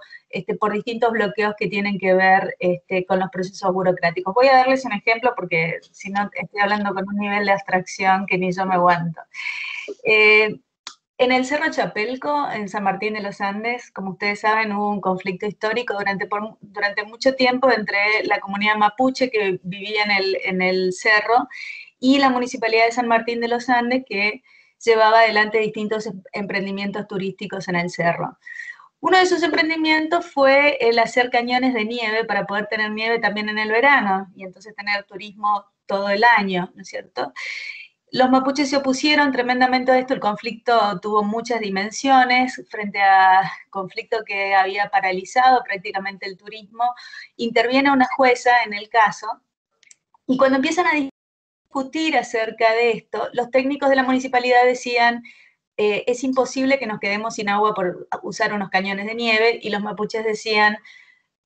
por distintos bloqueos que tienen que ver con los procesos burocráticos. Voy a darles un ejemplo porque si no estoy hablando con un nivel de abstracción que ni yo me aguanto. En el Cerro Chapelco, en San Martín de los Andes, como ustedes saben, hubo un conflicto histórico durante mucho tiempo entre la comunidad mapuche que vivía en el cerro y la Municipalidad de San Martín de los Andes, que llevaba adelante distintos emprendimientos turísticos en el cerro. Uno de esos emprendimientos fue el hacer cañones de nieve para poder tener nieve también en el verano y entonces tener turismo todo el año, ¿no es cierto? Los mapuches se opusieron tremendamente a esto, el conflicto tuvo muchas dimensiones, frente a conflicto que había paralizado prácticamente el turismo, interviene una jueza en el caso, y cuando empiezan a discutir acerca de esto, los técnicos de la municipalidad decían, es imposible que nos quedemos sin agua por usar unos cañones de nieve, y los mapuches decían,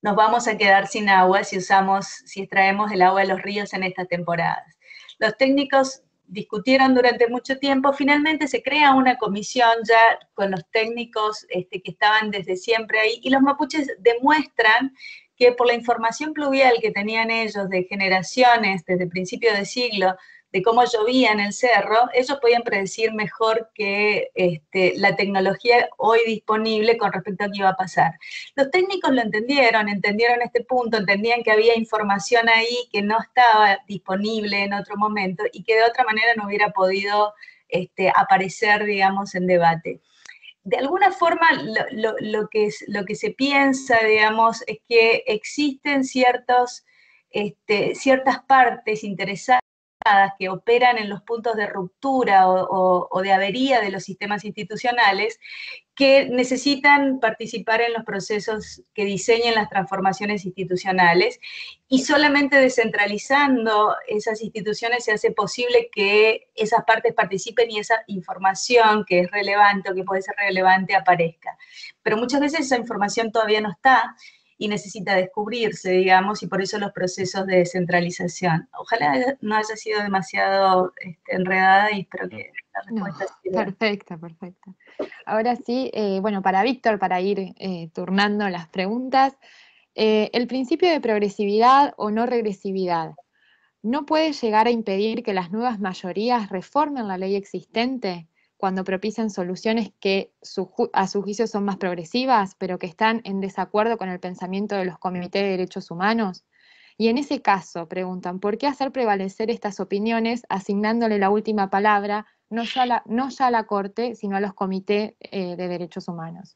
nos vamos a quedar sin agua si extraemos el agua de los ríos en estas temporadas. Los técnicos discutieron durante mucho tiempo, finalmente se crea una comisión ya con los técnicos que estaban desde siempre ahí, y los mapuches demuestran que por la información pluvial que tenían ellos de generaciones, desde principios de siglo, de cómo llovía en el cerro, ellos podían predecir mejor que la tecnología hoy disponible con respecto a qué iba a pasar. Los técnicos lo entendieron este punto, entendían que había información ahí que no estaba disponible en otro momento y que de otra manera no hubiera podido aparecer, digamos, en debate. De alguna forma, lo que se piensa, digamos, es que existen ciertas partes interesadas que operan en los puntos de ruptura o de avería de los sistemas institucionales que necesitan participar en los procesos que diseñen las transformaciones institucionales, y solamente descentralizando esas instituciones se hace posible que esas partes participen y esa información que es relevante o que puede ser relevante aparezca. Pero muchas veces esa información todavía no está y necesita descubrirse, digamos, y por eso los procesos de descentralización. Ojalá no haya sido demasiado enredada y espero que la respuesta sea... Perfecta, perfecta. Ahora sí, bueno, para Víctor, para ir turnando las preguntas, el principio de progresividad o no regresividad, ¿no puede llegar a impedir que las nuevas mayorías reformen la ley existente cuando propician soluciones que a su juicio son más progresivas, pero que están en desacuerdo con el pensamiento de los comités de derechos humanos? Y en ese caso, preguntan, ¿por qué hacer prevalecer estas opiniones asignándole la última palabra, no ya a la Corte, sino a los comités de derechos humanos?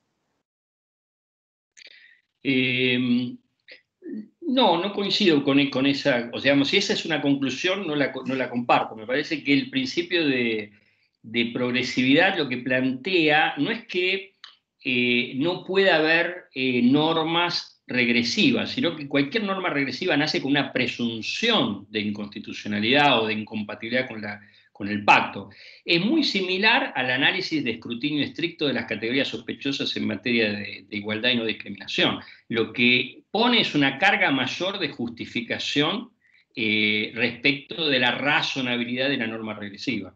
No coincido con esa, o sea, si esa es una conclusión, no la comparto. Me parece que el principio de progresividad lo que plantea no es que no puede haber normas regresivas, sino que cualquier norma regresiva nace con una presunción de inconstitucionalidad o de incompatibilidad con el pacto. Es muy similar al análisis de escrutinio estricto de las categorías sospechosas en materia de igualdad y no discriminación. Lo que pone es una carga mayor de justificación respecto de la razonabilidad de la norma regresiva.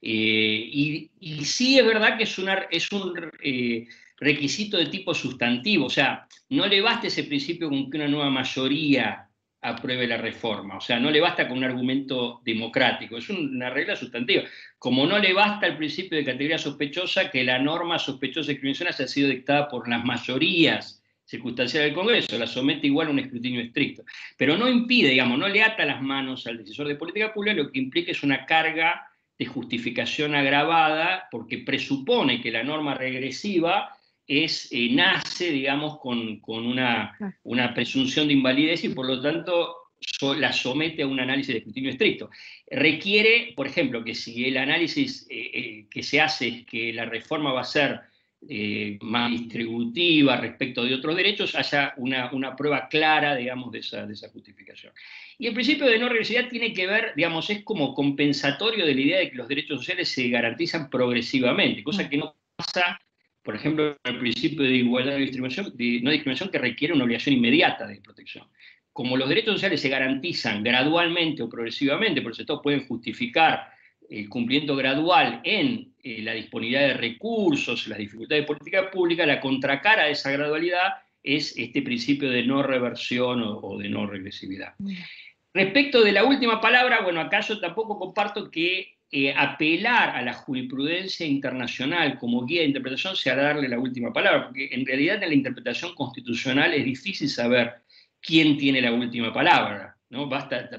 Y sí es verdad que es un requisito de tipo sustantivo, o sea, no le basta ese principio con que una nueva mayoría apruebe la reforma, o sea, no le basta con un argumento democrático, es una regla sustantiva. Como no le basta el principio de categoría sospechosa que la norma sospechosa de discriminación haya sido dictada por las mayorías circunstanciales del Congreso, la somete igual a un escrutinio estricto. Pero no impide, digamos, no le ata las manos al decisor de política pública, lo que implica es una carga de justificación agravada, porque presupone que la norma regresiva nace, digamos, con una presunción de invalidez y por lo tanto la somete a un análisis de escrutinio estricto. Requiere, por ejemplo, que si el análisis que se hace es que la reforma va a ser más distributiva respecto de otros derechos, haya una prueba clara, digamos, de esa justificación. Y el principio de no regresividad tiene que ver, digamos, es como compensatorio de la idea de que los derechos sociales se garantizan progresivamente, cosa que no pasa, por ejemplo, el principio de igualdad de no discriminación que requiere una obligación inmediata de protección. Como los derechos sociales se garantizan gradualmente o progresivamente, por eso todos pueden justificar el cumplimiento gradual en la disponibilidad de recursos, las dificultades de política pública, la contracara de esa gradualidad es este principio de no reversión o de no regresividad. Respecto de la última palabra, bueno, acá yo tampoco comparto que apelar a la jurisprudencia internacional como guía de interpretación sea darle la última palabra, porque en realidad en la interpretación constitucional es difícil saber quién tiene la última palabra, ¿no?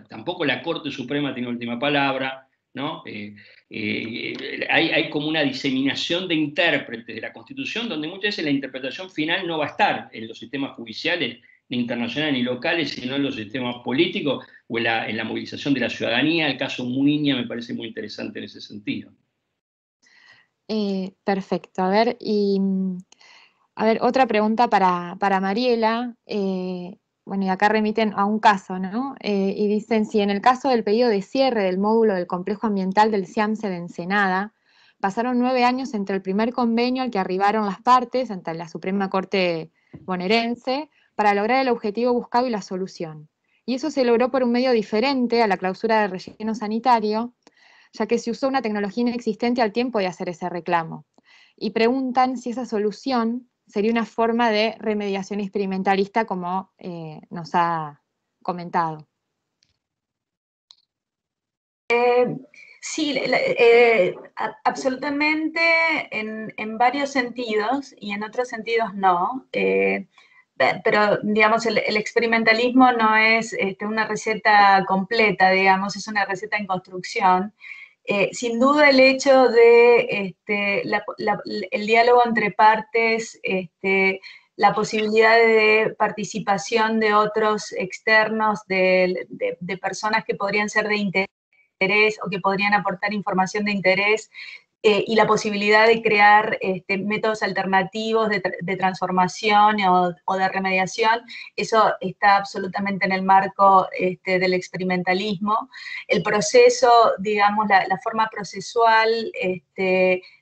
Tampoco la Corte Suprema tiene la última palabra, ¿no? Hay como una diseminación de intérpretes de la Constitución donde muchas veces la interpretación final no va a estar en los sistemas judiciales, ni internacionales ni locales, sino en los sistemas políticos o en la movilización de la ciudadanía. El caso Muiña me parece muy interesante en ese sentido. Perfecto. A ver, otra pregunta para Mariela. Bueno, y acá remiten a un caso, ¿no? Y dicen, si en el caso del pedido de cierre del módulo del complejo ambiental del CIAMSE de Ensenada, pasaron 9 años entre el primer convenio al que arribaron las partes ante la Suprema Corte bonaerense para lograr el objetivo buscado y la solución. Y eso se logró por un medio diferente a la clausura de relleno sanitario, ya que se usó una tecnología inexistente al tiempo de hacer ese reclamo. Y preguntan si esa solución sería una forma de remediación experimentalista, como nos ha comentado. Sí, absolutamente en varios sentidos y en otros sentidos no. Pero, digamos, el experimentalismo no es una receta completa, digamos, es una receta en construcción. Sin duda el hecho de el diálogo entre partes, la posibilidad de participación de otros externos, de personas que podrían ser de interés o que podrían aportar información de interés, y la posibilidad de crear métodos alternativos de transformación o de remediación, eso está absolutamente en el marco del experimentalismo. El proceso, digamos, la forma procesual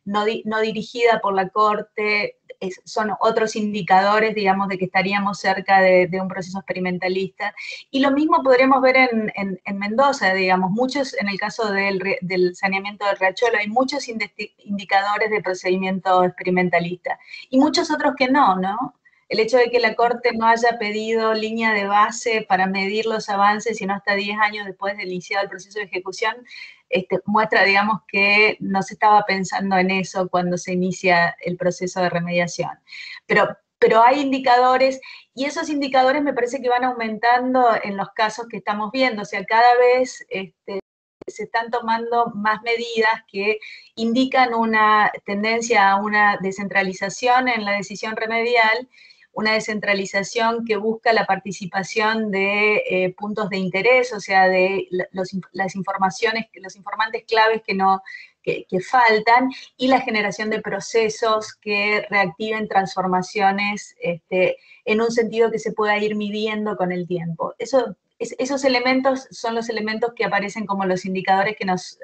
no dirigida por la Corte, son otros indicadores, digamos, de que estaríamos cerca de un proceso experimentalista. Y lo mismo podremos ver en Mendoza, digamos, en el caso del saneamiento del Riachuelo, hay muchos indicadores de procedimiento experimentalista, y muchos otros que no, ¿no? El hecho de que la Corte no haya pedido línea de base para medir los avances, sino hasta 10 años después de iniciado el proceso de ejecución, muestra, digamos, que no se estaba pensando en eso cuando se inicia el proceso de remediación. Pero hay indicadores, y esos indicadores me parece que van aumentando en los casos que estamos viendo. O sea, cada vez se están tomando más medidas que indican una tendencia a una descentralización en la decisión remedial, una descentralización que busca la participación de puntos de interés, o sea, de las informaciones, los informantes claves que faltan, y la generación de procesos que reactiven transformaciones en un sentido que se pueda ir midiendo con el tiempo. Esos elementos son los elementos que aparecen como los indicadores que nos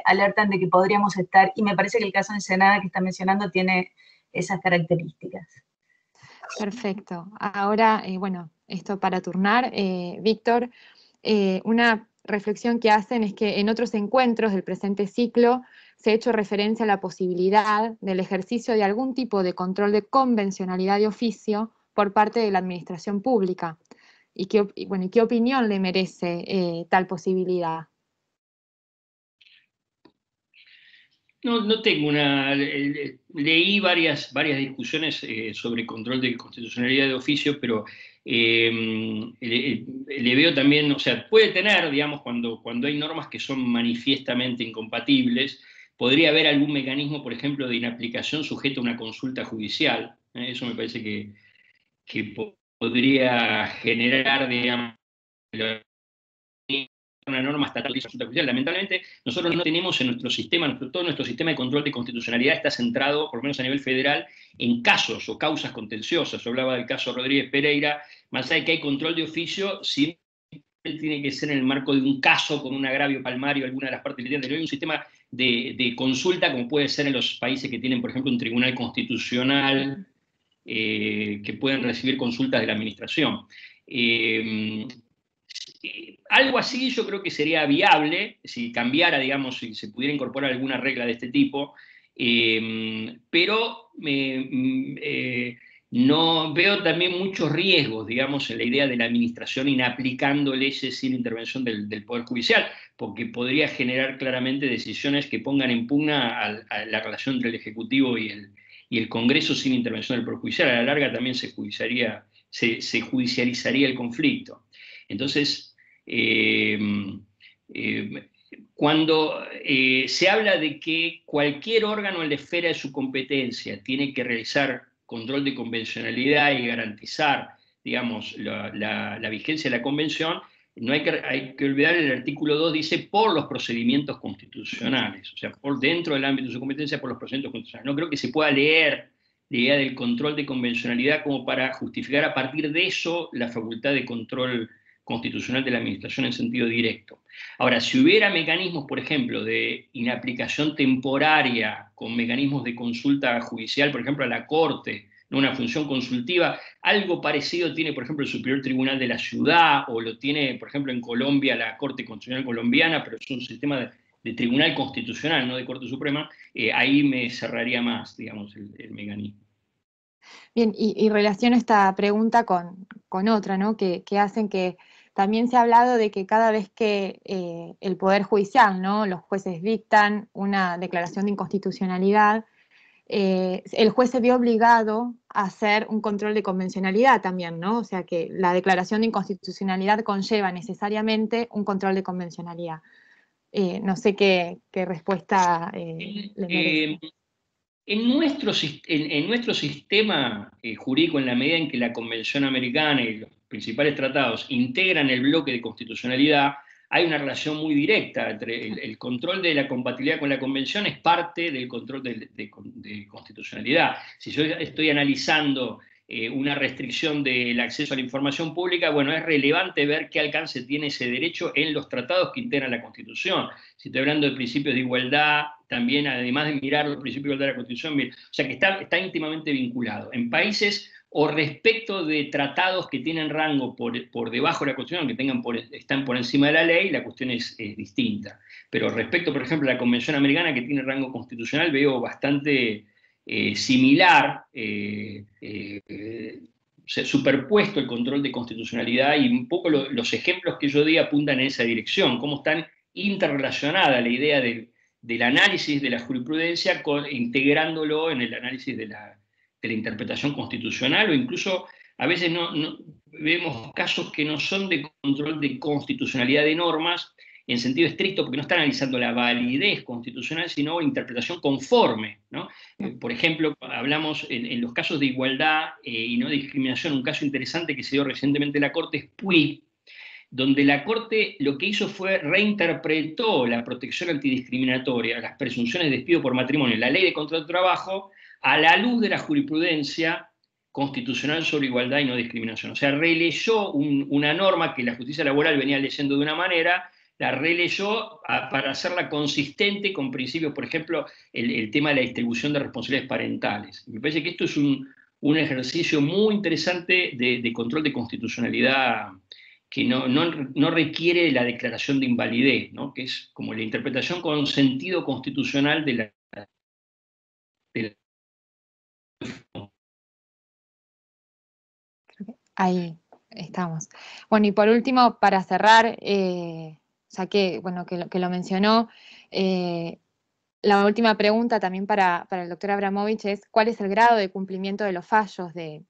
alertan de que podríamos estar, y me parece que el caso de Ensenada que está mencionando tiene esas características. Perfecto. Ahora, bueno, esto para turnar, Víctor, una reflexión que hacen es que en otros encuentros del presente ciclo se ha hecho referencia a la posibilidad del ejercicio de algún tipo de control de convencionalidad de oficio por parte de la administración pública. ¿Y qué opinión le merece tal posibilidad? No tengo una... leí varias discusiones sobre control de constitucionalidad de oficio, pero le veo también, o sea, puede tener, digamos, cuando hay normas que son manifiestamente incompatibles, podría haber algún mecanismo, por ejemplo, de inaplicación sujeto a una consulta judicial. Eso me parece que podría generar, digamos, una norma estatal de consulta judicial. Lamentablemente, nosotros no tenemos en nuestro sistema, todo nuestro sistema de control de constitucionalidad está centrado, por lo menos a nivel federal, en casos o causas contenciosas. Yo hablaba del caso Rodríguez Pereira, más allá de que hay control de oficio, siempre tiene que ser en el marco de un caso con un agravio palmario, alguna de las partes litigantes. No hay un sistema de consulta como puede ser en los países que tienen, por ejemplo, un tribunal constitucional, que pueden recibir consultas de la administración. Algo así yo creo que sería viable si cambiara, digamos, si se pudiera incorporar alguna regla de este tipo, pero no veo también muchos riesgos, digamos, en la idea de la administración inaplicando leyes sin intervención del Poder Judicial, porque podría generar claramente decisiones que pongan en pugna a la relación entre el Ejecutivo y el Congreso sin intervención del Poder Judicial. A la larga también se judicializaría el conflicto. Entonces, cuando se habla de que cualquier órgano en la esfera de su competencia tiene que realizar control de convencionalidad y garantizar, digamos, la vigencia de la convención, no hay que olvidar el artículo 2 dice por los procedimientos constitucionales, o sea, por dentro del ámbito de su competencia, por los procedimientos constitucionales. No creo que se pueda leer la idea del control de convencionalidad como para justificar a partir de eso la facultad de control constitucional de la administración en sentido directo. Ahora, si hubiera mecanismos, por ejemplo, de inaplicación temporaria con mecanismos de consulta judicial, por ejemplo, a la Corte, ¿no? Una función consultiva, algo parecido tiene, por ejemplo, el Superior Tribunal de la Ciudad, o lo tiene, por ejemplo, en Colombia la Corte Constitucional Colombiana, pero es un sistema de tribunal constitucional, no de Corte Suprema, ahí me cerraría más, digamos, el mecanismo. Bien, y relaciono esta pregunta con otra, ¿no? Que hacen que también se ha hablado de que cada vez que el Poder Judicial, ¿no? Los jueces dictan una declaración de inconstitucionalidad, el juez se vio obligado a hacer un control de convencionalidad también, ¿no? O sea que la declaración de inconstitucionalidad conlleva necesariamente un control de convencionalidad. No sé qué respuesta le merece. En nuestro sistema jurídico, en la medida en que la Convención Americana y los principales tratados integran el bloque de constitucionalidad, hay una relación muy directa entre el control de la compatibilidad con la Convención es parte del control de constitucionalidad. Si yo estoy analizando una restricción del acceso a la información pública, bueno, es relevante ver qué alcance tiene ese derecho en los tratados que integran la Constitución. Si estoy hablando de principios de igualdad, también además de mirar los principios de igualdad de la Constitución, o sea que está íntimamente vinculado. En países o respecto de tratados que tienen rango por debajo de la Constitución, que están por encima de la ley, la cuestión es distinta. Pero respecto, por ejemplo, a la Convención Americana, que tiene rango constitucional, veo bastante similar, superpuesto el control de constitucionalidad, y un poco los ejemplos que yo di apuntan en esa dirección, cómo están interrelacionada la idea del análisis de la jurisprudencia integrándolo en el análisis de la interpretación constitucional, o incluso a veces vemos casos que no son de control de constitucionalidad de normas en sentido estricto, porque no está analizando la validez constitucional, sino la interpretación conforme, ¿no? Por ejemplo, hablamos en los casos de igualdad y no discriminación, un caso interesante que se dio recientemente en la Corte es Puig, donde la Corte lo que hizo fue reinterpretó la protección antidiscriminatoria, las presunciones de despido por matrimonio, la ley de contrato de trabajo, a la luz de la jurisprudencia constitucional sobre igualdad y no discriminación. O sea, releyó una norma que la justicia laboral venía leyendo de una manera, la releyó para hacerla consistente con principios, por ejemplo, el tema de la distribución de responsabilidades parentales. Me parece que esto es un ejercicio muy interesante de control de constitucionalidad que no requiere la declaración de invalidez, ¿no? Que es como la interpretación con sentido constitucional de la. Ahí estamos. Bueno, y por último, para cerrar, ya que, bueno, que lo mencionó, la última pregunta también para el doctor Abramovich es: ¿cuál es el grado de cumplimiento de los fallos de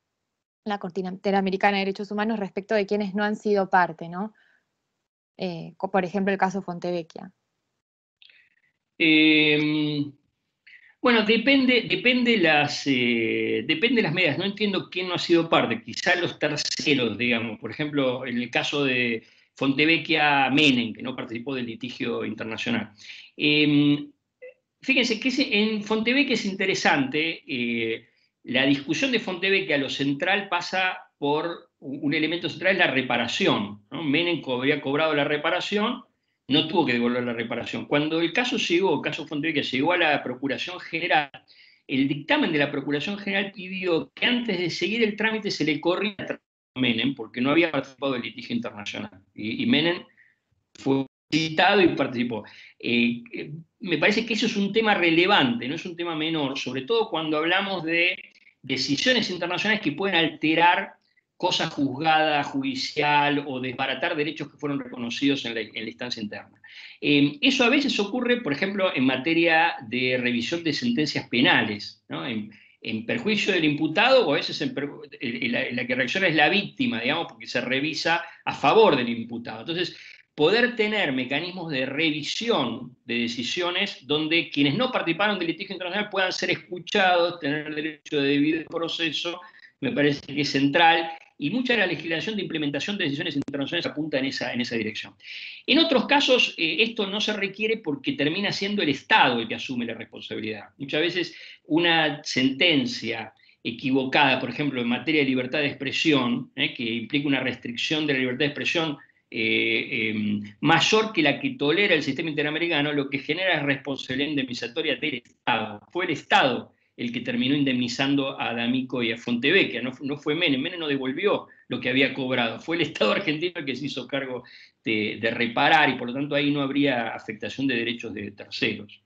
la Corte Interamericana de Derechos Humanos respecto de quienes no han sido parte, ¿no? Por ejemplo, el caso Fontevecchia. Bueno, depende las medidas. No entiendo quién no ha sido parte. Quizá los terceros, digamos. Por ejemplo, en el caso de Fontevecchia Menem, que no participó del litigio internacional. Fíjense que en Fontevecchia es interesante. La discusión de Fontevecchia, lo central pasa por un elemento central, es la reparación, ¿no? Menem había cobrado la reparación, no tuvo que devolver la reparación. Cuando el caso Fontevecchia llegó a la Procuración General, el dictamen de la Procuración General pidió que antes de seguir el trámite se le corría a Menem, porque no había participado del litigio internacional. Y Menem fue citado y participó. Me parece que eso es un tema relevante, no es un tema menor, sobre todo cuando hablamos de decisiones internacionales que pueden alterar cosa juzgada, judicial, o desbaratar derechos que fueron reconocidos en la instancia interna. Eso a veces ocurre, por ejemplo, en materia de revisión de sentencias penales, ¿no? En perjuicio del imputado, o a veces la que reacciona es la víctima, digamos, porque se revisa a favor del imputado. Entonces, poder tener mecanismos de revisión de decisiones donde quienes no participaron del litigio internacional puedan ser escuchados, tener derecho de debido proceso, me parece que es central, y mucha de la legislación de implementación de decisiones internacionales apunta en esa dirección. En otros casos, esto no se requiere porque termina siendo el Estado el que asume la responsabilidad. Muchas veces una sentencia equivocada, por ejemplo, en materia de libertad de expresión, que implica una restricción de la libertad de expresión mayor que la que tolera el sistema interamericano, lo que genera es responsabilidad indemnizatoria del Estado. Fue el Estado el que terminó indemnizando a D'Amico y a Fontevecchia, no fue Menem. Menem no devolvió lo que había cobrado, fue el Estado argentino el que se hizo cargo de reparar, y por lo tanto ahí no habría afectación de derechos de terceros.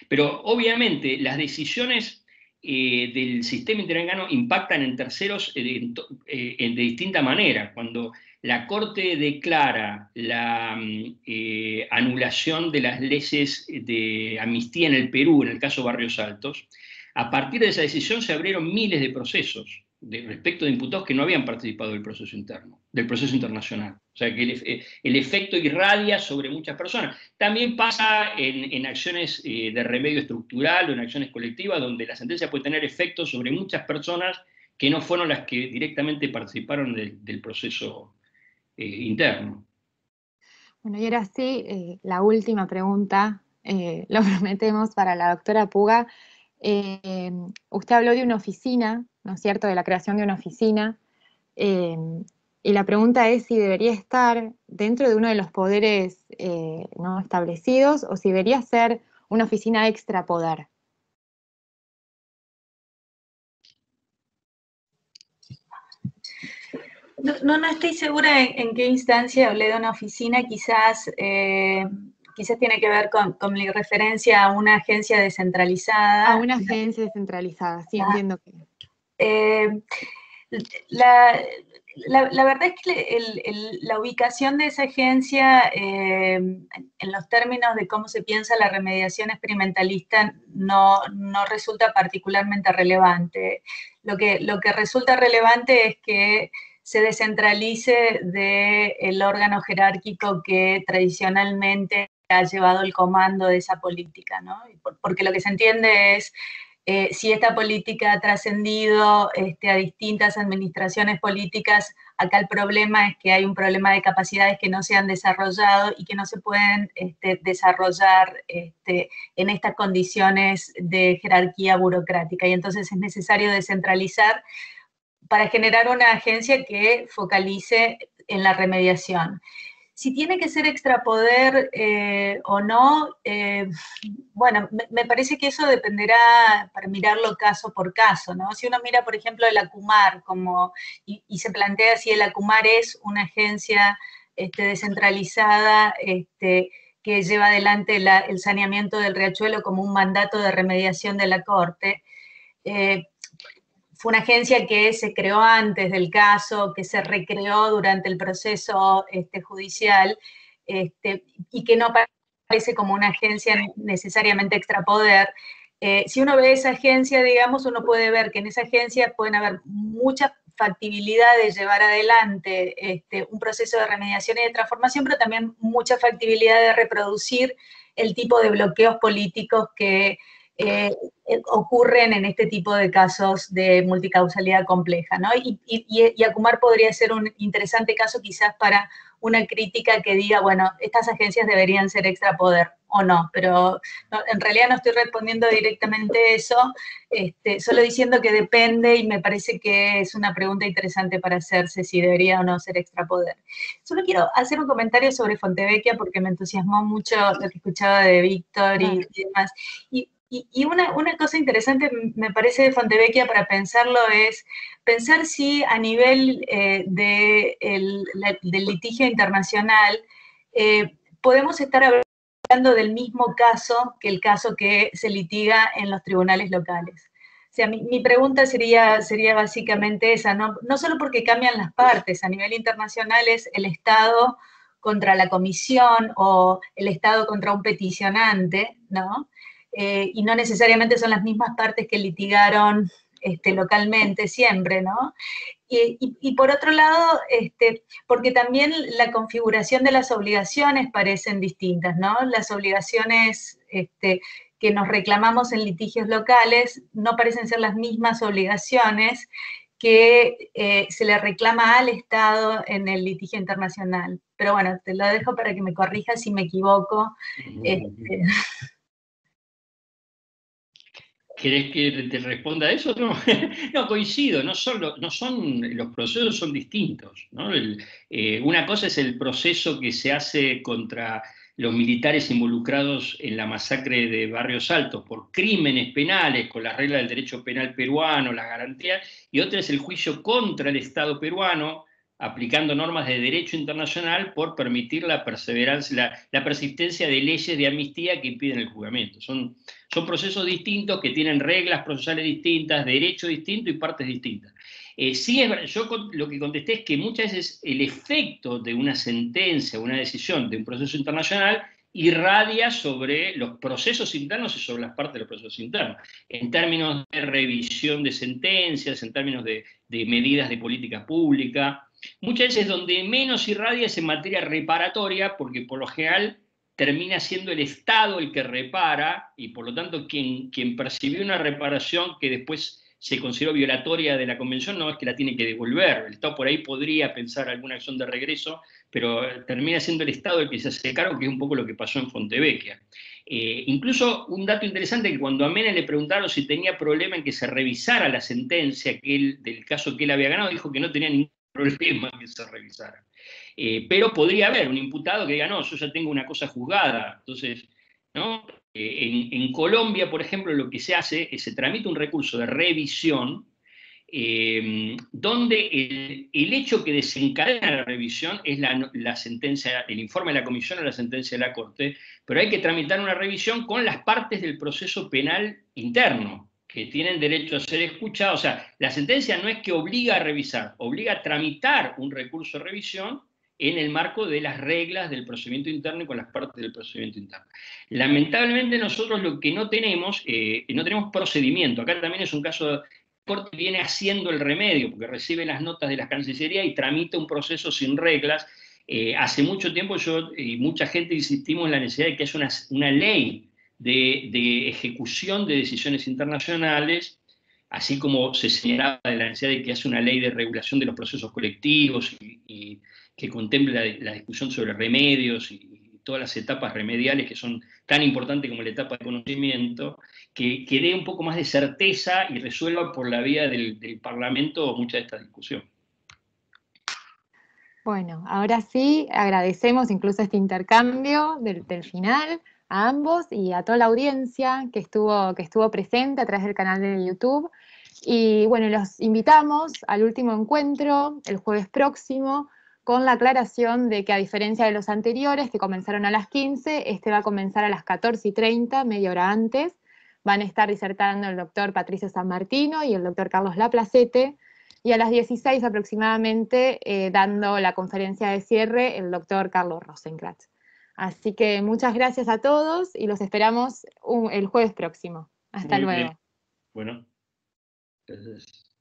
Pero obviamente las decisiones del sistema interamericano impactan en terceros de distinta manera. Cuando la Corte declara la anulación de las leyes de amnistía en el Perú, en el caso Barrios Altos, a partir de esa decisión se abrieron miles de procesos respecto de imputados que no habían participado del proceso interno, del proceso internacional. O sea que el efecto irradia sobre muchas personas. También pasa en acciones de remedio estructural o en acciones colectivas, donde la sentencia puede tener efectos sobre muchas personas que no fueron las que directamente participaron del proceso interno. Bueno, y ahora sí, la última pregunta, lo prometemos, para la doctora Puga. Usted habló de una oficina, ¿no es cierto?, de la creación de una oficina, y la pregunta es si debería estar dentro de uno de los poderes no establecidos, o si debería ser una oficina extrapoder. No estoy segura en qué instancia hablé de una oficina. Quizás tiene que ver con mi referencia a una agencia descentralizada. A una agencia descentralizada, sí, entiendo que. La verdad es que la ubicación de esa agencia, en los términos de cómo se piensa la remediación experimentalista, no resulta particularmente relevante. Lo que resulta relevante es que se descentralice del órgano jerárquico que tradicionalmente ha llevado el comando de esa política, ¿no? Porque lo que se entiende es, si esta política ha trascendido a distintas administraciones políticas, acá el problema es que hay un problema de capacidades que no se han desarrollado y que no se pueden desarrollar en estas condiciones de jerarquía burocrática. Y entonces es necesario descentralizar para generar una agencia que focalice en la remediación. Si tiene que ser extrapoder o no, bueno, me parece que eso dependerá para mirarlo caso por caso, ¿no? Si uno mira, por ejemplo, el ACUMAR y se plantea si el ACUMAR es una agencia descentralizada que lleva adelante el saneamiento del riachuelo como un mandato de remediación de la Corte, fue una agencia que se creó antes del caso, que se recreó durante el proceso judicial, y que no parece como una agencia necesariamente extrapoder. Si uno ve esa agencia, digamos, uno puede ver que en esa agencia pueden haber mucha factibilidad de llevar adelante un proceso de remediación y de transformación, pero también mucha factibilidad de reproducir el tipo de bloqueos políticos que ocurren en este tipo de casos de multicausalidad compleja, ¿no? Y ACUMAR podría ser un interesante caso quizás para una crítica que diga, bueno, estas agencias deberían ser extrapoder o no, pero no, en realidad no estoy respondiendo directamente eso, solo diciendo que depende y me parece que es una pregunta interesante para hacerse si debería o no ser extrapoder. Solo quiero hacer un comentario sobre Fontevecchia porque me entusiasmó mucho lo que escuchaba de Víctor y demás. Y una cosa interesante me parece de Fontevecchia para pensarlo es pensar si a nivel del litigio internacional podemos estar hablando del mismo caso que el caso que se litiga en los tribunales locales. O sea, mi pregunta sería básicamente esa, no solo porque cambian las partes, a nivel internacional es el Estado contra la comisión o el Estado contra un peticionante, ¿no? Y no necesariamente son las mismas partes que litigaron localmente siempre, ¿no? Y por otro lado, porque también la configuración de las obligaciones parecen distintas, ¿no? Las obligaciones que nos reclamamos en litigios locales no parecen ser las mismas obligaciones que se le reclama al Estado en el litigio internacional. Pero bueno, te lo dejo para que me corrijas si me equivoco. ¿Querés que te responda a eso? No, no coincido, los procesos son distintos, ¿no? Una cosa es el proceso que se hace contra los militares involucrados en la masacre de Barrios Altos por crímenes penales, con las reglas del derecho penal peruano, las garantías, y otra es el juicio contra el Estado peruano, aplicando normas de derecho internacional por permitir la perseverancia, la persistencia de leyes de amnistía que impiden el juzgamiento. Son procesos distintos que tienen reglas procesales distintas, derecho distinto y partes distintas. Sí, yo lo que contesté es que muchas veces el efecto de una sentencia, una decisión de un proceso internacional irradia sobre los procesos internos y sobre las partes de los procesos internos, en términos de revisión de sentencias, en términos de medidas de política pública. Muchas veces donde menos irradia es en materia reparatoria, porque por lo general termina siendo el Estado el que repara, y por lo tanto quien percibió una reparación que después se consideró violatoria de la Convención no es que la tiene que devolver. El Estado por ahí podría pensar alguna acción de regreso, pero termina siendo el Estado el que se hace cargo, que es un poco lo que pasó en Fontevecchia. Incluso un dato interesante, que cuando a Menem le preguntaron si tenía problema en que se revisara la sentencia del caso que él había ganado, dijo que no tenía ningún problema en que se revisara. Pero podría haber un imputado que diga, no, yo ya tengo una cosa juzgada. Entonces, ¿no? En Colombia, por ejemplo, lo que se hace es se tramita un recurso de revisión donde el hecho que desencadena la revisión es la sentencia, el informe de la comisión o la sentencia de la Corte, pero hay que tramitar una revisión con las partes del proceso penal interno, que tienen derecho a ser escuchados. O sea, la sentencia no es que obliga a revisar, obliga a tramitar un recurso de revisión en el marco de las reglas del procedimiento interno y con las partes del procedimiento interno. Lamentablemente nosotros lo que no tenemos procedimiento. Acá también es un caso Corte viene haciendo el remedio, porque recibe las notas de la Cancillería y tramita un proceso sin reglas. Hace mucho tiempo yo y mucha gente insistimos en la necesidad de que haya una ley de ejecución de decisiones internacionales, así como se señalaba de la necesidad de que haya una ley de regulación de los procesos colectivos y que contemple la discusión sobre remedios y todas las etapas remediales que son tan importantes como la etapa de conocimiento, que dé un poco más de certeza y resuelva por la vía del Parlamento mucha de esta discusión. Bueno, ahora sí, agradecemos incluso este intercambio del final a ambos y a toda la audiencia que estuvo presente a través del canal de YouTube. Y bueno, los invitamos al último encuentro el jueves próximo, con la aclaración de que, a diferencia de los anteriores que comenzaron a las 15, este va a comenzar a las 14:30, media hora antes. Van a estar disertando el doctor Patricio San Martino y el doctor Carlos Laplacete, y a las 16 aproximadamente, dando la conferencia de cierre, el doctor Carlos Rosenkratz. Así que muchas gracias a todos y los esperamos el jueves próximo. Hasta Muy luego. bien. Bueno, entonces...